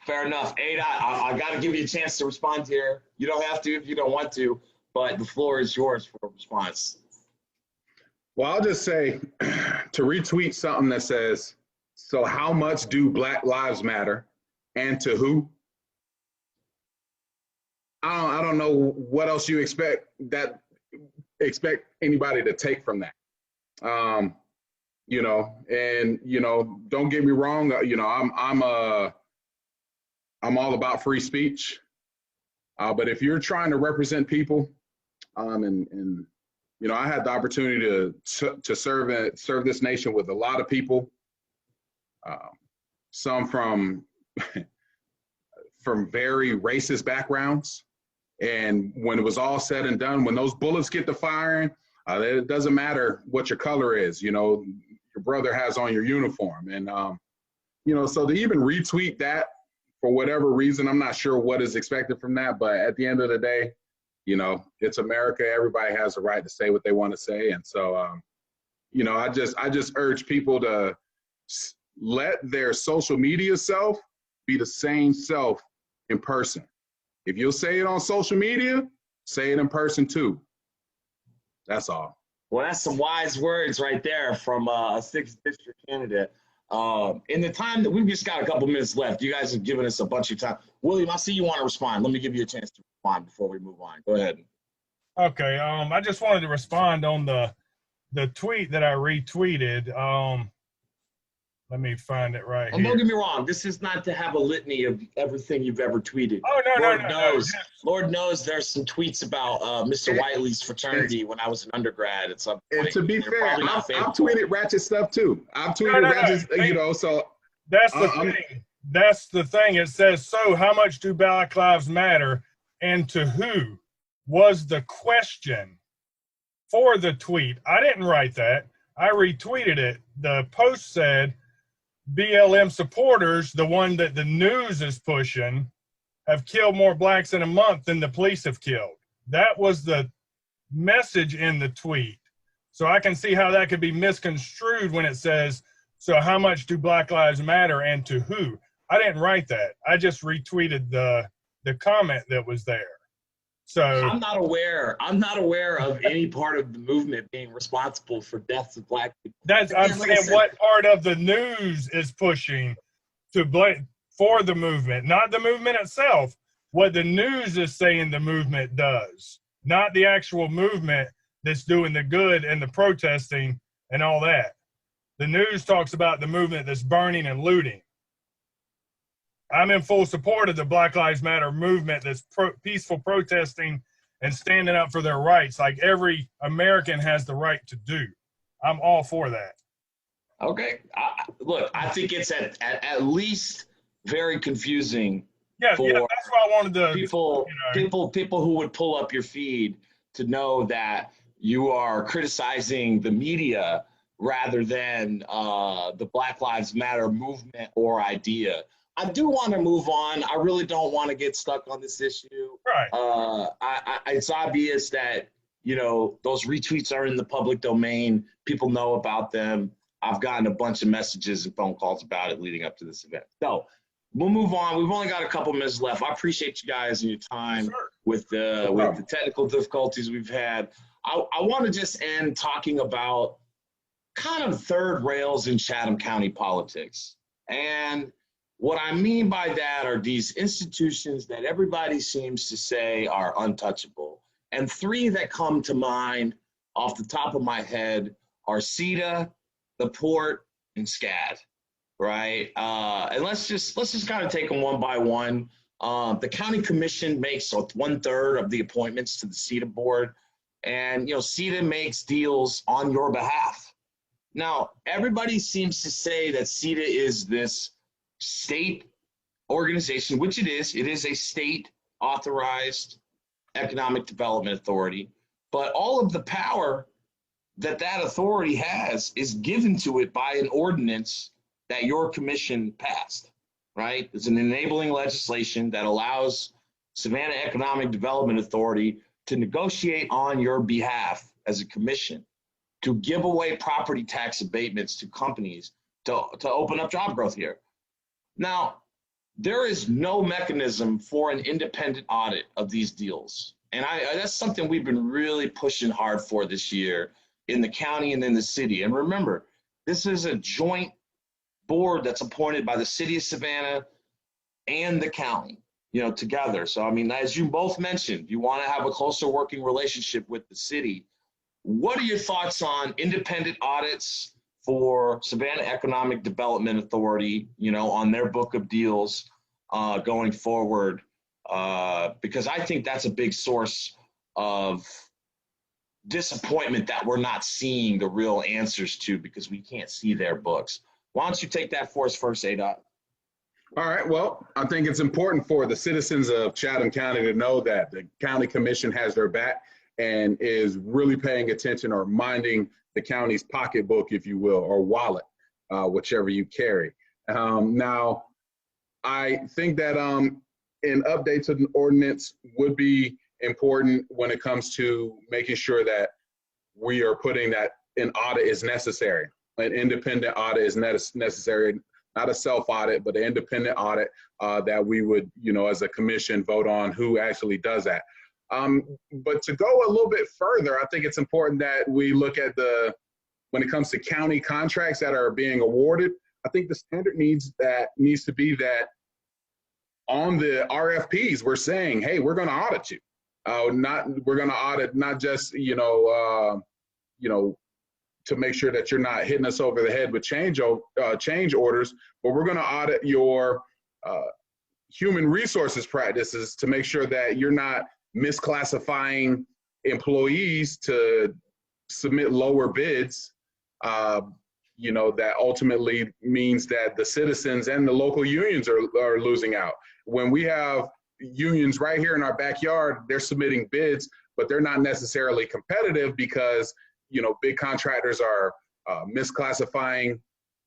Fair enough. Ada, I got to give you a chance to respond here. You don't have to if you don't want to, but the floor is yours for a response. Well, I'll just say to retweet something that says, so how much do Black Lives Matter and to who? I don't know what else you expect anybody to take from that. You know, and, you know, don't get me wrong. You know, I'm all about free speech. But if you're trying to represent people, and you know, I had the opportunity to serve this nation with a lot of people, some from very racist backgrounds. And when it was all said and done, when those bullets get to firing, it doesn't matter what your color is. You know, your brother has on your uniform, and you know, so to even retweet that for whatever reason, I'm not sure what is expected from that. But at the end of the day, you know, it's America. Everybody has a right to say what they want to say. And so, you know, I just urge people to let their social media self be the same self in person. If you'll say it on social media, say it in person too. That's all. Well, that's some wise words right there from a 6th district candidate. In the time that we've just got a couple minutes left, you guys have given us a bunch of time. William, I see you want to respond. Let me give you a chance to respond before we move on. Go ahead. Okay. I just wanted to respond on the tweet that I retweeted. Let me find it right And here. don't get me wrong, this is not to have a litany of everything you've ever tweeted. Oh, no, Lord no, no, knows, no. Lord knows there's some tweets about Mr. Whiteley's fraternity when I was an undergrad at some point. And to be fair, I've tweeted ratchet stuff too. I've tweeted ratchet, you know, so. That's the thing. That's the thing. It says, so how much do Black Lives Matter and to who was the question for the tweet. I didn't write that. I retweeted it. The post said, BLM supporters, the one that the news is pushing, have killed more blacks in a month than the police have killed. That was the message in the tweet. So I can see how that could be misconstrued when it says, so how much do Black Lives Matter and to who? I didn't write that. I just retweeted the comment that was there. So I'm not aware of any part of the movement being responsible for deaths of black people. I'm saying what part of the news is pushing to blame for the movement, not the movement itself. What the news is saying the movement does, not the actual movement that's doing the good and the protesting and all that. The news talks about the movement that's burning and looting. I'm in full support of the Black Lives Matter movement that's peaceful protesting and standing up for their rights like every American has the right to do. I'm all for that. Okay. Look, I think it's at least very confusing Yeah, for that's why I wanted to people who would pull up your feed to know that you are criticizing the media rather than the Black Lives Matter movement or idea. I do want to move on. I really don't want to get stuck on this issue. Right. It's obvious that, you know, those retweets are in the public domain. People know about them. I've gotten a bunch of messages and phone calls about it leading up to this event. So we'll move on. We've only got a couple minutes left. I appreciate you guys and your time with the technical difficulties we've had. I want to just end talking about kind of third rails in Chatham County politics. And what I mean by that are these institutions that everybody seems to say are untouchable. And three that come to mind off the top of my head are CETA, the Port, and SCAD, right? And let's just kind of take them one by one. The county commission makes 1/3 of the appointments to the CETA board. And, you know, CETA makes deals on your behalf. Now, everybody seems to say that CETA is this state organization, which it is. It is a state authorized economic development authority, but all of the power that authority has is given to it by an ordinance that your commission passed, right? It's an enabling legislation that allows Savannah Economic Development Authority to negotiate on your behalf as a commission to give away property tax abatements to companies to open up job growth here. Now, there is no mechanism for an independent audit of these deals. And that's something we've been really pushing hard for this year in the county and in the city. And remember, this is a joint board that's appointed by the city of Savannah and the county, you know, together. So, I mean, as you both mentioned, you want to have a closer working relationship with the city. What are your thoughts on independent audits for Savannah Economic Development Authority, you know, on their book of deals going forward? Because I think that's a big source of disappointment that we're not seeing the real answers to because we can't see their books. Why don't you take that for us first, ADOT? All right. Well, I think it's important for the citizens of Chatham County to know that the county commission has their back and is really paying attention or minding the county's pocketbook, if you will, or wallet, whichever you carry. Now, I think that an update to the ordinance would be important when it comes to making sure that we are putting that an audit is necessary. An independent audit is necessary, not a self-audit, but an independent audit that we would, as a commission, vote on who actually does that. But to go a little bit further, I think it's important that we look at when it comes to county contracts that are being awarded, I think the standard needs to be that on the RFPs, we're saying, hey, we're going to audit you. We're going to audit not just, to make sure that you're not hitting us over the head with change orders, but we're going to audit your human resources practices to make sure that you're not misclassifying employees to submit lower bids. That ultimately means that the citizens and the local unions are losing out. When we have unions right here in our backyard, they're submitting bids, but they're not necessarily competitive because big contractors are misclassifying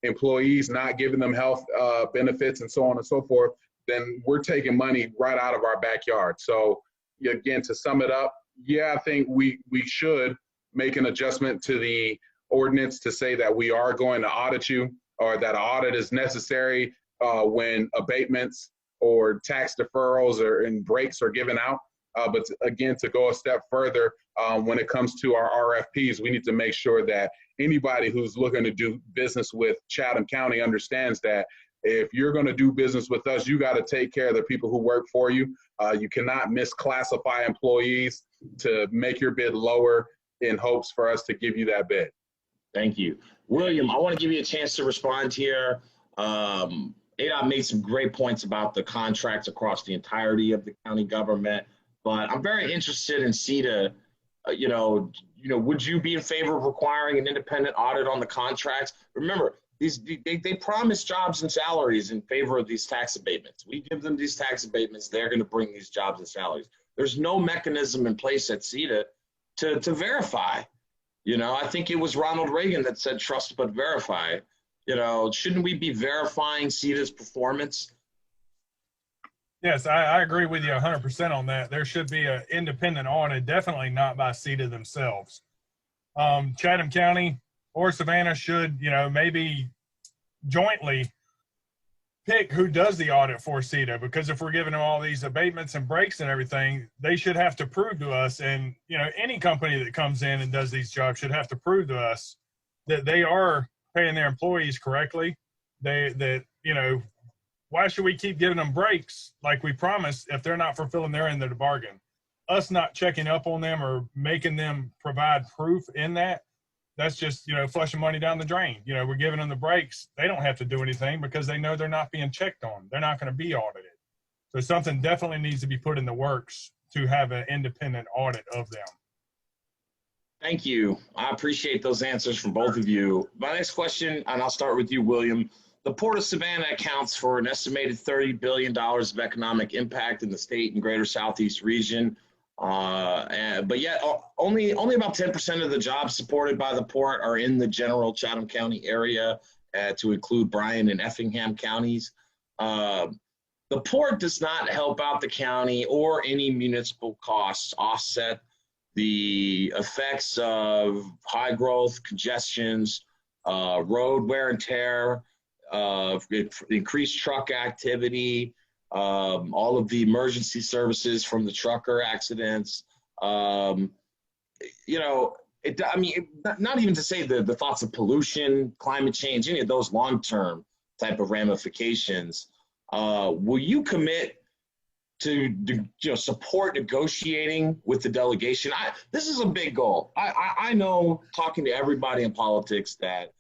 employees, not giving them health benefits and so on and so forth, then we're taking money right out of our backyard. So again, to sum it up, yeah, I think we should make an adjustment to the ordinance to say that we are going to audit you, or that an audit is necessary when abatements or tax deferrals and breaks are given out. But again, to go a step further, when it comes to our RFPs, we need to make sure that anybody who's looking to do business with Chatham County understands that if you're going to do business with us, you got to take care of the people who work for you. You cannot misclassify employees to make your bid lower in hopes for us to give you that bid. Thank you. William, I want to give you a chance to respond here. ADOT made some great points about the contracts across the entirety of the county government, but I'm very interested in CETA. Would you be in favor of requiring an independent audit on the contracts? Remember, they promise jobs and salaries in favor of these tax abatements. We give them these tax abatements, they're going to bring these jobs and salaries. There's no mechanism in place at CETA to verify. I think it was Ronald Reagan that said trust but verify. Shouldn't we be verifying CETA's performance? Yes, I agree with you 100% on that. There should be an independent audit, definitely not by CETA themselves. Chatham County or Savannah should, maybe jointly pick who does the audit for CETA, because if we're giving them all these abatements and breaks and everything, they should have to prove to us, and any company that comes in and does these jobs should have to prove to us that they are paying their employees correctly. Why should we keep giving them breaks like we promised if they're not fulfilling their end of the bargain? Us not checking up on them or making them provide proof in that's just, flushing money down the drain. We're giving them the breaks. They don't have to do anything because they know they're not being checked on. They're not going to be audited. So something definitely needs to be put in the works to have an independent audit of them. Thank you. I appreciate those answers from both of you. My next question, and I'll start with you, William. The Port of Savannah accounts for an estimated $30 billion of economic impact in the state and greater Southeast region. But yet only about 10% of the jobs supported by the port are in the general Chatham County area, to include Bryan and Effingham counties. The port does not help out the county or any municipal costs offset the effects of high growth, congestions, road wear and tear, increased truck activity, all of the emergency services from the trucker accidents. Not even to say the thoughts of pollution, climate change, any of those long-term type of ramifications. Will you commit to support negotiating with the delegation? This is a big goal. I know, talking to everybody in politics, that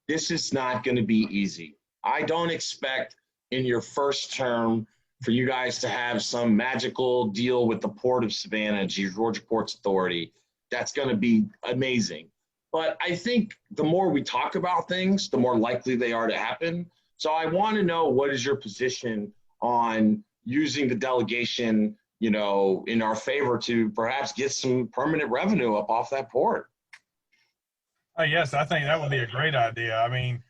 this is not going to be easy. I don't expect in your first term for you guys to have some magical deal with the Port of Savannah, Georgia Ports Authority. That's going to be amazing. But I think the more we talk about things, the more likely they are to happen. So I want to know, what is your position on using the delegation, in our favor to perhaps get some permanent revenue up off that port? Yes, I think that would be a great idea. I mean,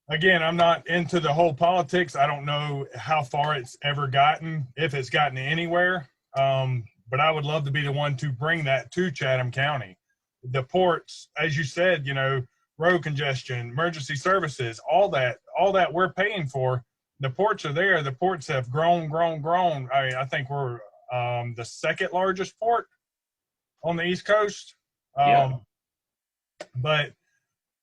again, I'm not into the whole politics. I don't know how far it's ever gotten, if it's gotten anywhere. But I would love to be the one to bring that to Chatham County. the ports, as you said, you know, road congestion, emergency services, all that we're paying for. The ports are there. The ports have grown. I mean, I think we're the second largest port on the East Coast. Yeah. But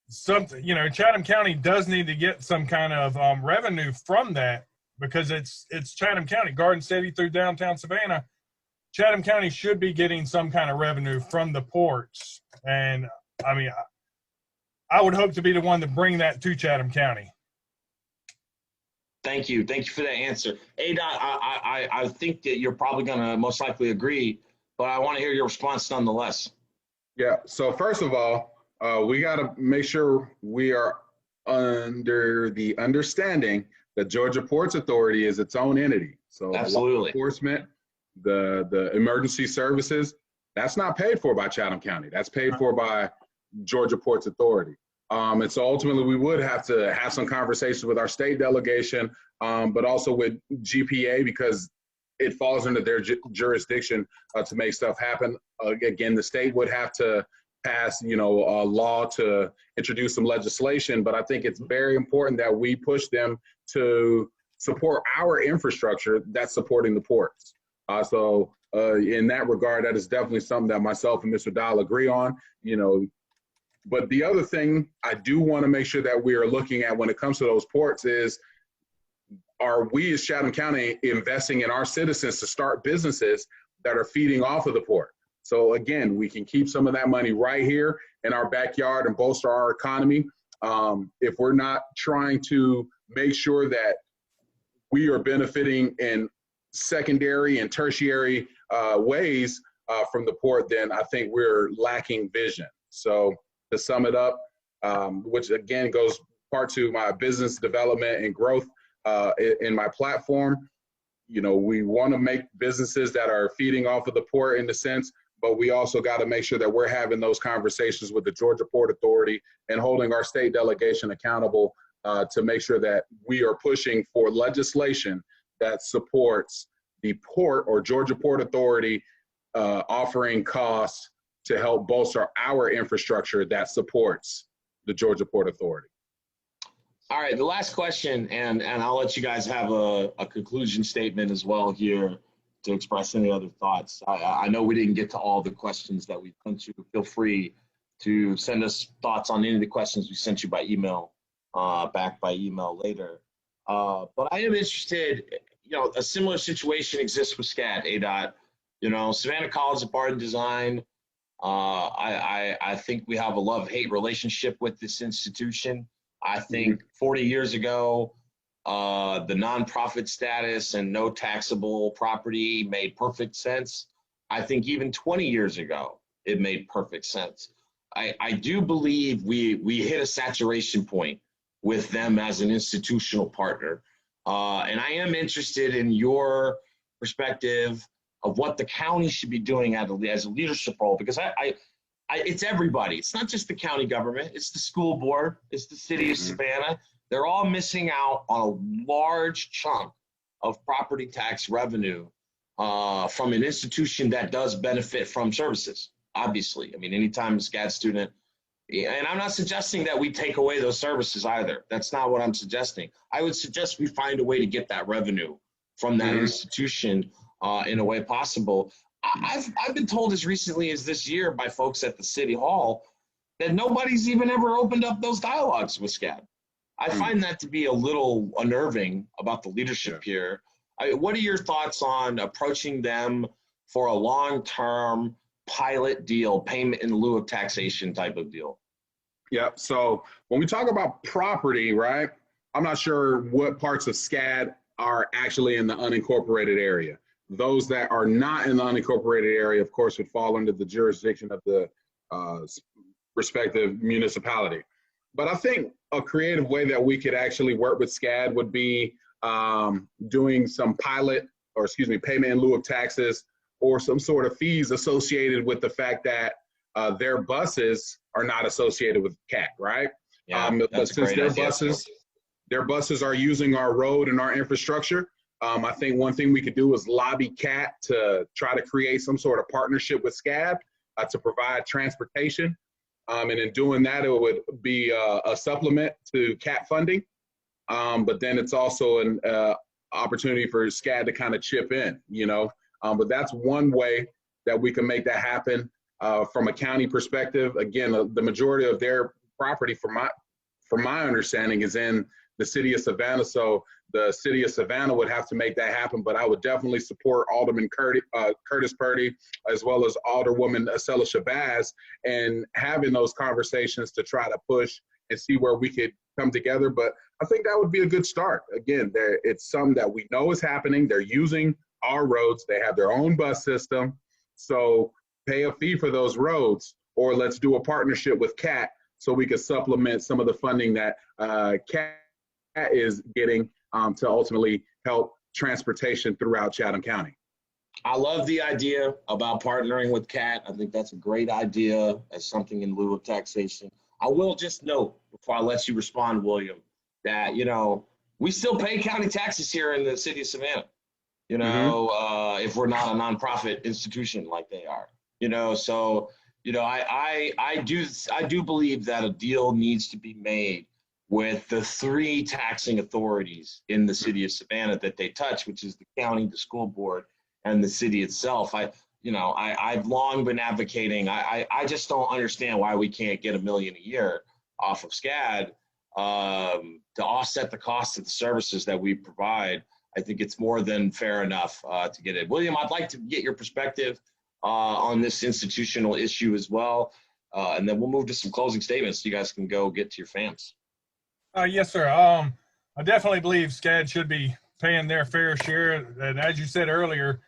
something, you know, Chatham County does need to get some kind of revenue from that, because it's Chatham County, Garden City through downtown Savannah. Chatham County should be getting some kind of revenue from the ports. And I mean, I would hope to be the one to bring that to Chatham County. Thank you for that answer. ADOT, I think that you're probably going to most likely agree, but I want to hear your response nonetheless. Yeah. So first of all, we got to make sure we are under the understanding that Georgia Ports Authority is its own entity. So Absolutely. law enforcement, the emergency services, that's not paid for by Chatham County. That's paid for by Georgia Ports Authority. And so ultimately we would have to have some conversations with our state delegation, but also with GPA, because it falls under their jurisdiction to make stuff happen. Again, the state would have to pass, you know, a law to introduce some legislation, but I think it's very important that we push them to support our infrastructure that's supporting the ports. So in that regard, that is definitely something that myself and Mr. Dahl agree on, you know. But the other thing I do want to make sure that we are looking at when it comes to those ports is, are we as Chatham County investing in our citizens to start businesses that are feeding off of the port? So again, we can keep some of that money right here in our backyard and bolster our economy. If we're not trying to make sure that we are benefiting in secondary and tertiary ways from the port, then I think we're lacking vision. So to sum it up, which again goes part to my business development and growth in my platform, you know, we want to make businesses that are feeding off of the port in a sense, but we also got to make sure that we're having those conversations with the Georgia Port Authority and holding our state delegation accountable to make sure that we are pushing for legislation that supports the port or Georgia Port Authority offering costs to help bolster our infrastructure that supports the Georgia Port Authority. All right, the last question, and I'll let you guys have a conclusion statement as well here to express any other thoughts. I know we didn't get to all the questions that we sent you. Feel free to send us thoughts on any of the questions we sent you by email, back by email later. But I am interested, you know, a similar situation exists with SCAD, ADOT. You know, Savannah College of Art and Design, I think we have a love-hate relationship with this institution. I think 40 years ago, the nonprofit status and no taxable property made perfect sense. I think even 20 years ago, it made perfect sense. I do believe we hit a saturation point with them as an institutional partner. And I am interested in your perspective of what the county should be doing as a leadership role, because it's everybody. It's not just the county government. It's the school board. It's the city of Savannah. They're all missing out on a large chunk of property tax revenue from an institution that does benefit from services, obviously. I mean, anytime a SCAD student, and I'm not suggesting that we take away those services either. That's not what I'm suggesting. I would suggest we find a way to get that revenue from that institution in a way possible. I've been told as recently as this year by folks at the city hall that nobody's even ever opened up those dialogues with SCAD. I find that to be a little unnerving about the leadership here. What are your thoughts on approaching them for a long-term pilot deal, payment in lieu of taxation type of deal? Yeah, so when we talk about property, right, I'm not sure what parts of SCAD are actually in the unincorporated area. Those that are not in the unincorporated area, of course, would fall under the jurisdiction of the respective municipality. But I think a creative way that we could actually work with SCAD would be doing some payment in lieu of taxes, or some sort of fees associated with the fact that their buses are not associated with CAC, right? Yeah, but since their buses are using our road and our infrastructure, I think one thing we could do is lobby CAT to try to create some sort of partnership with SCAD to provide transportation. And in doing that, it would be a supplement to CAT funding. But then it's also an opportunity for SCAD to kind of chip in, you know. But that's one way that we can make that happen from a county perspective. Again, the majority of their property, from my understanding, is in the city of Savannah. So the city of Savannah would have to make that happen. But I would definitely support Alderman Curtis Purdy, as well as Alderwoman Acela Shabazz, and having those conversations to try to push and see where we could come together. But I think that would be a good start. Again, it's something that we know is happening. They're using our roads. They have their own bus system. So pay a fee for those roads, or let's do a partnership with CAT so we could supplement some of the funding that CAT is getting to ultimately help transportation throughout Chatham County. I love the idea about partnering with CAT. I think that's a great idea as something in lieu of taxation. I will just note, before I let you respond, William, that, you know, we still pay county taxes here in the city of Savannah, you know, if we're not a nonprofit institution like they are, you know. So, you know, I do believe that a deal needs to be made with the three taxing authorities in the city of Savannah that they touch, which is the county, the school board, and the city itself. I've long been advocating. I just don't understand why we can't get $1 million a year off of SCAD to offset the cost of the services that we provide. I think it's more than fair enough to get it. William, I'd like to get your perspective on this institutional issue as well, and then we'll move to some closing statements so you guys can go get to your fams. Yes, sir. I definitely believe SCAD should be paying their fair share. And as you said earlier,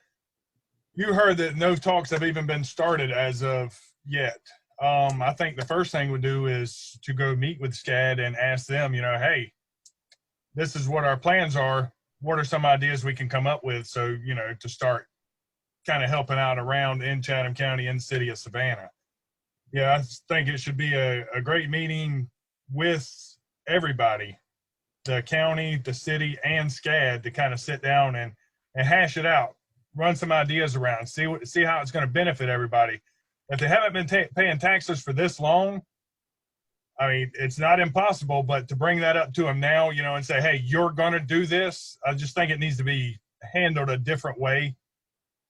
you heard that no talks have even been started as of yet. I think the first thing we do is to go meet with SCAD and ask them, you know, hey, this is what our plans are. What are some ideas we can come up with? So, you know, to start kind of helping out around in Chatham County and the city of Savannah. Yeah, I think it should be a great meeting with everybody, the county, the city, and SCAD, to kind of sit down and hash it out, run some ideas around, see how it's going to benefit everybody. If they haven't been paying taxes for this long, I mean, it's not impossible, but to bring that up to them now, you know, and say, hey, you're going to do this, I just think it needs to be handled a different way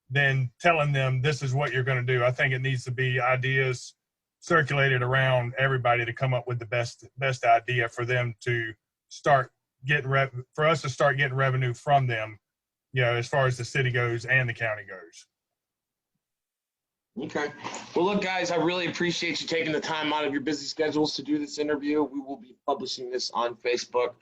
than telling them this is what you're going to do. I think it needs to be ideas circulated around everybody to come up with the best idea for them to start getting for us to start getting revenue from them, you know, as far as the city goes and the county goes. Okay. Well, look, guys, I really appreciate you taking the time out of your busy schedules to do this interview. We will be publishing this on Facebook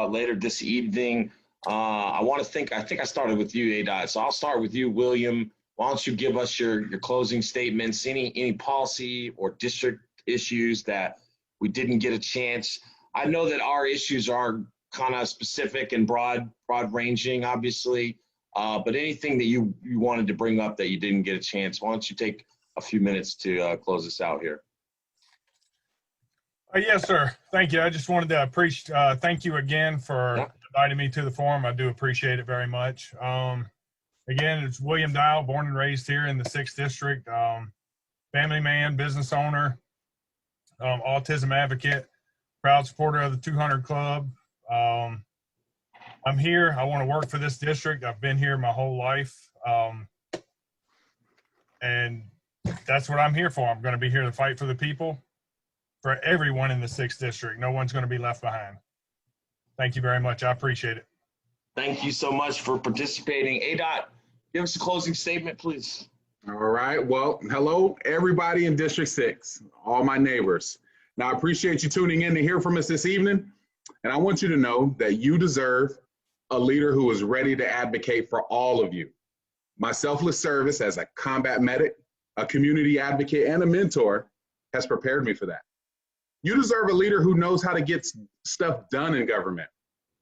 later this evening. I think I started with you, ADOT. So I'll start with you, William. Why don't you give us your closing statements, any policy or district issues that we didn't get a chance. I know that our issues are kind of specific and broad ranging, obviously, but anything that you wanted to bring up that you didn't get a chance, why don't you take a few minutes to close us out here? Yes, sir. Thank you. I just wanted to thank you again for inviting me to the forum. I do appreciate it very much. Again, it's William Dial, born and raised here in the 6th District, family man, business owner, autism advocate, proud supporter of the 200 Club. I'm here. I want to work for this district. I've been here my whole life. And that's what I'm here for. I'm going to be here to fight for the people, for everyone in the 6th District. No one's going to be left behind. Thank you very much. I appreciate it. Thank you so much for participating. ADOT, give us a closing statement, please. All right. Well, hello, everybody in District 6, all my neighbors. Now, I appreciate you tuning in to hear from us this evening. And I want you to know that you deserve a leader who is ready to advocate for all of you. My selfless service as a combat medic, a community advocate, and a mentor has prepared me for that. You deserve a leader who knows how to get stuff done in government.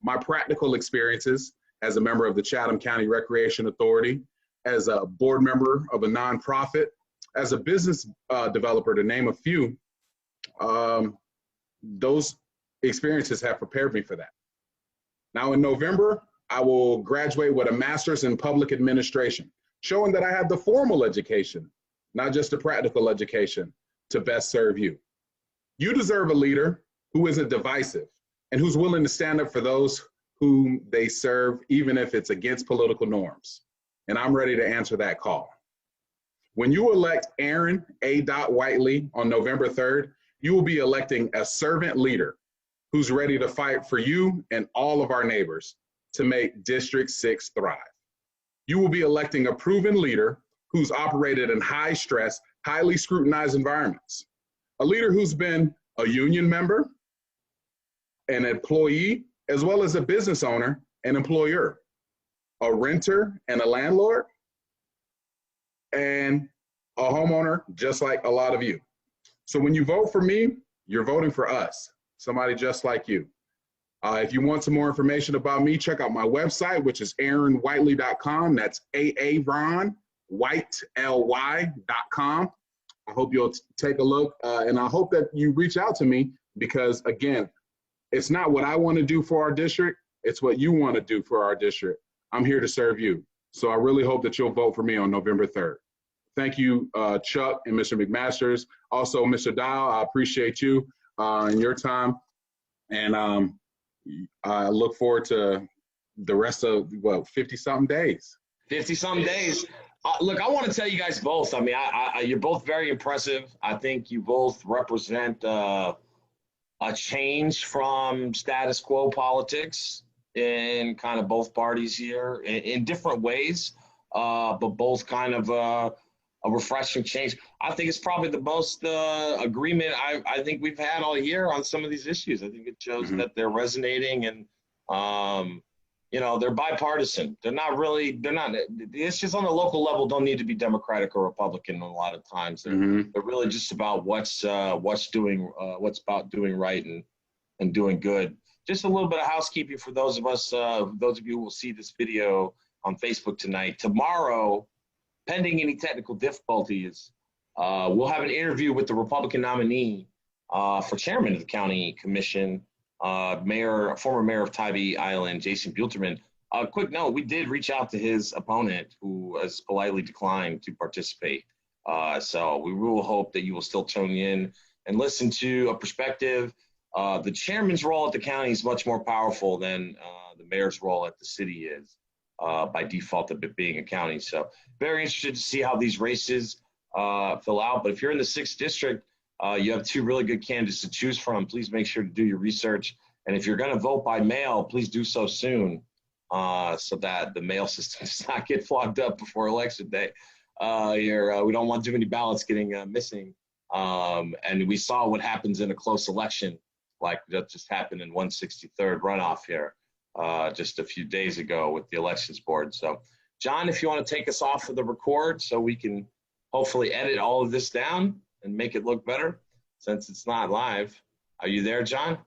My practical experiences as a member of the Chatham County Recreation Authority, as a board member of a nonprofit, as a business developer, to name a few, those experiences have prepared me for that. Now in November, I will graduate with a master's in public administration, showing that I have the formal education not just a practical education, to best serve you. You deserve a leader who isn't divisive and who's willing to stand up for those whom they serve, even if it's against political norms. And I'm ready to answer that call. When you elect Aaron A. Whiteley on November 3rd, you will be electing a servant leader who's ready to fight for you and all of our neighbors to make District 6 thrive. You will be electing a proven leader who's operated in high stress, highly scrutinized environments. A leader who's been a union member, an employee, as well as a business owner and employer, a renter and a landlord, and a homeowner, just like a lot of you. So when you vote for me, you're voting for us, somebody just like you. If you want some more information about me, check out my website, which is aaronwhiteley.com. That's aaronwhitely.com. I hope you'll take a look, and I hope that you reach out to me because, again, it's not what I want to do for our district. It's what you want to do for our district. I'm here to serve you. So I really hope that you'll vote for me on November 3rd. Thank you, Chuck and Mr. McMasters. Also, Mr. Dial, I appreciate you and your time. And I look forward to the rest of, 50-something days. 50-something days. Look, I want to tell you guys both. I mean, you're both very impressive. I think you both represent a change from status quo politics in kind of both parties here in different ways, but both kind of a refreshing change. I think it's probably the most agreement I think we've had all year on some of these issues. I think it shows that they're resonating and, they're bipartisan. They're not, the issues on the local level don't need to be Democratic or Republican a lot of times. They're really just about what's about doing right and doing good. Just a little bit of housekeeping for those of you who will see this video on Facebook tonight. Tomorrow, pending any technical difficulties, we'll have an interview with the Republican nominee for chairman of the county commission, former mayor of Tybee Island, Jason Buelterman. Quick note, we did reach out to his opponent who has politely declined to participate. So we will hope that you will still tune in and listen to a perspective. The chairman's role at the county is much more powerful than the mayor's role at the city is by default of it being a county. So very interested to see how these races fill out. But if you're in the 6th district, you have 2 really good candidates to choose from. Please make sure to do your research. And if you're going to vote by mail, please do so soon so that the mail system does not get clogged up before Election Day. We don't want too many ballots getting missing. And we saw what happens in a close election, like that just happened in 163rd runoff here just a few days ago with the elections board. So, John, if you want to take us off of the record so we can hopefully edit all of this down and make it look better since it's not live. Are you there, John?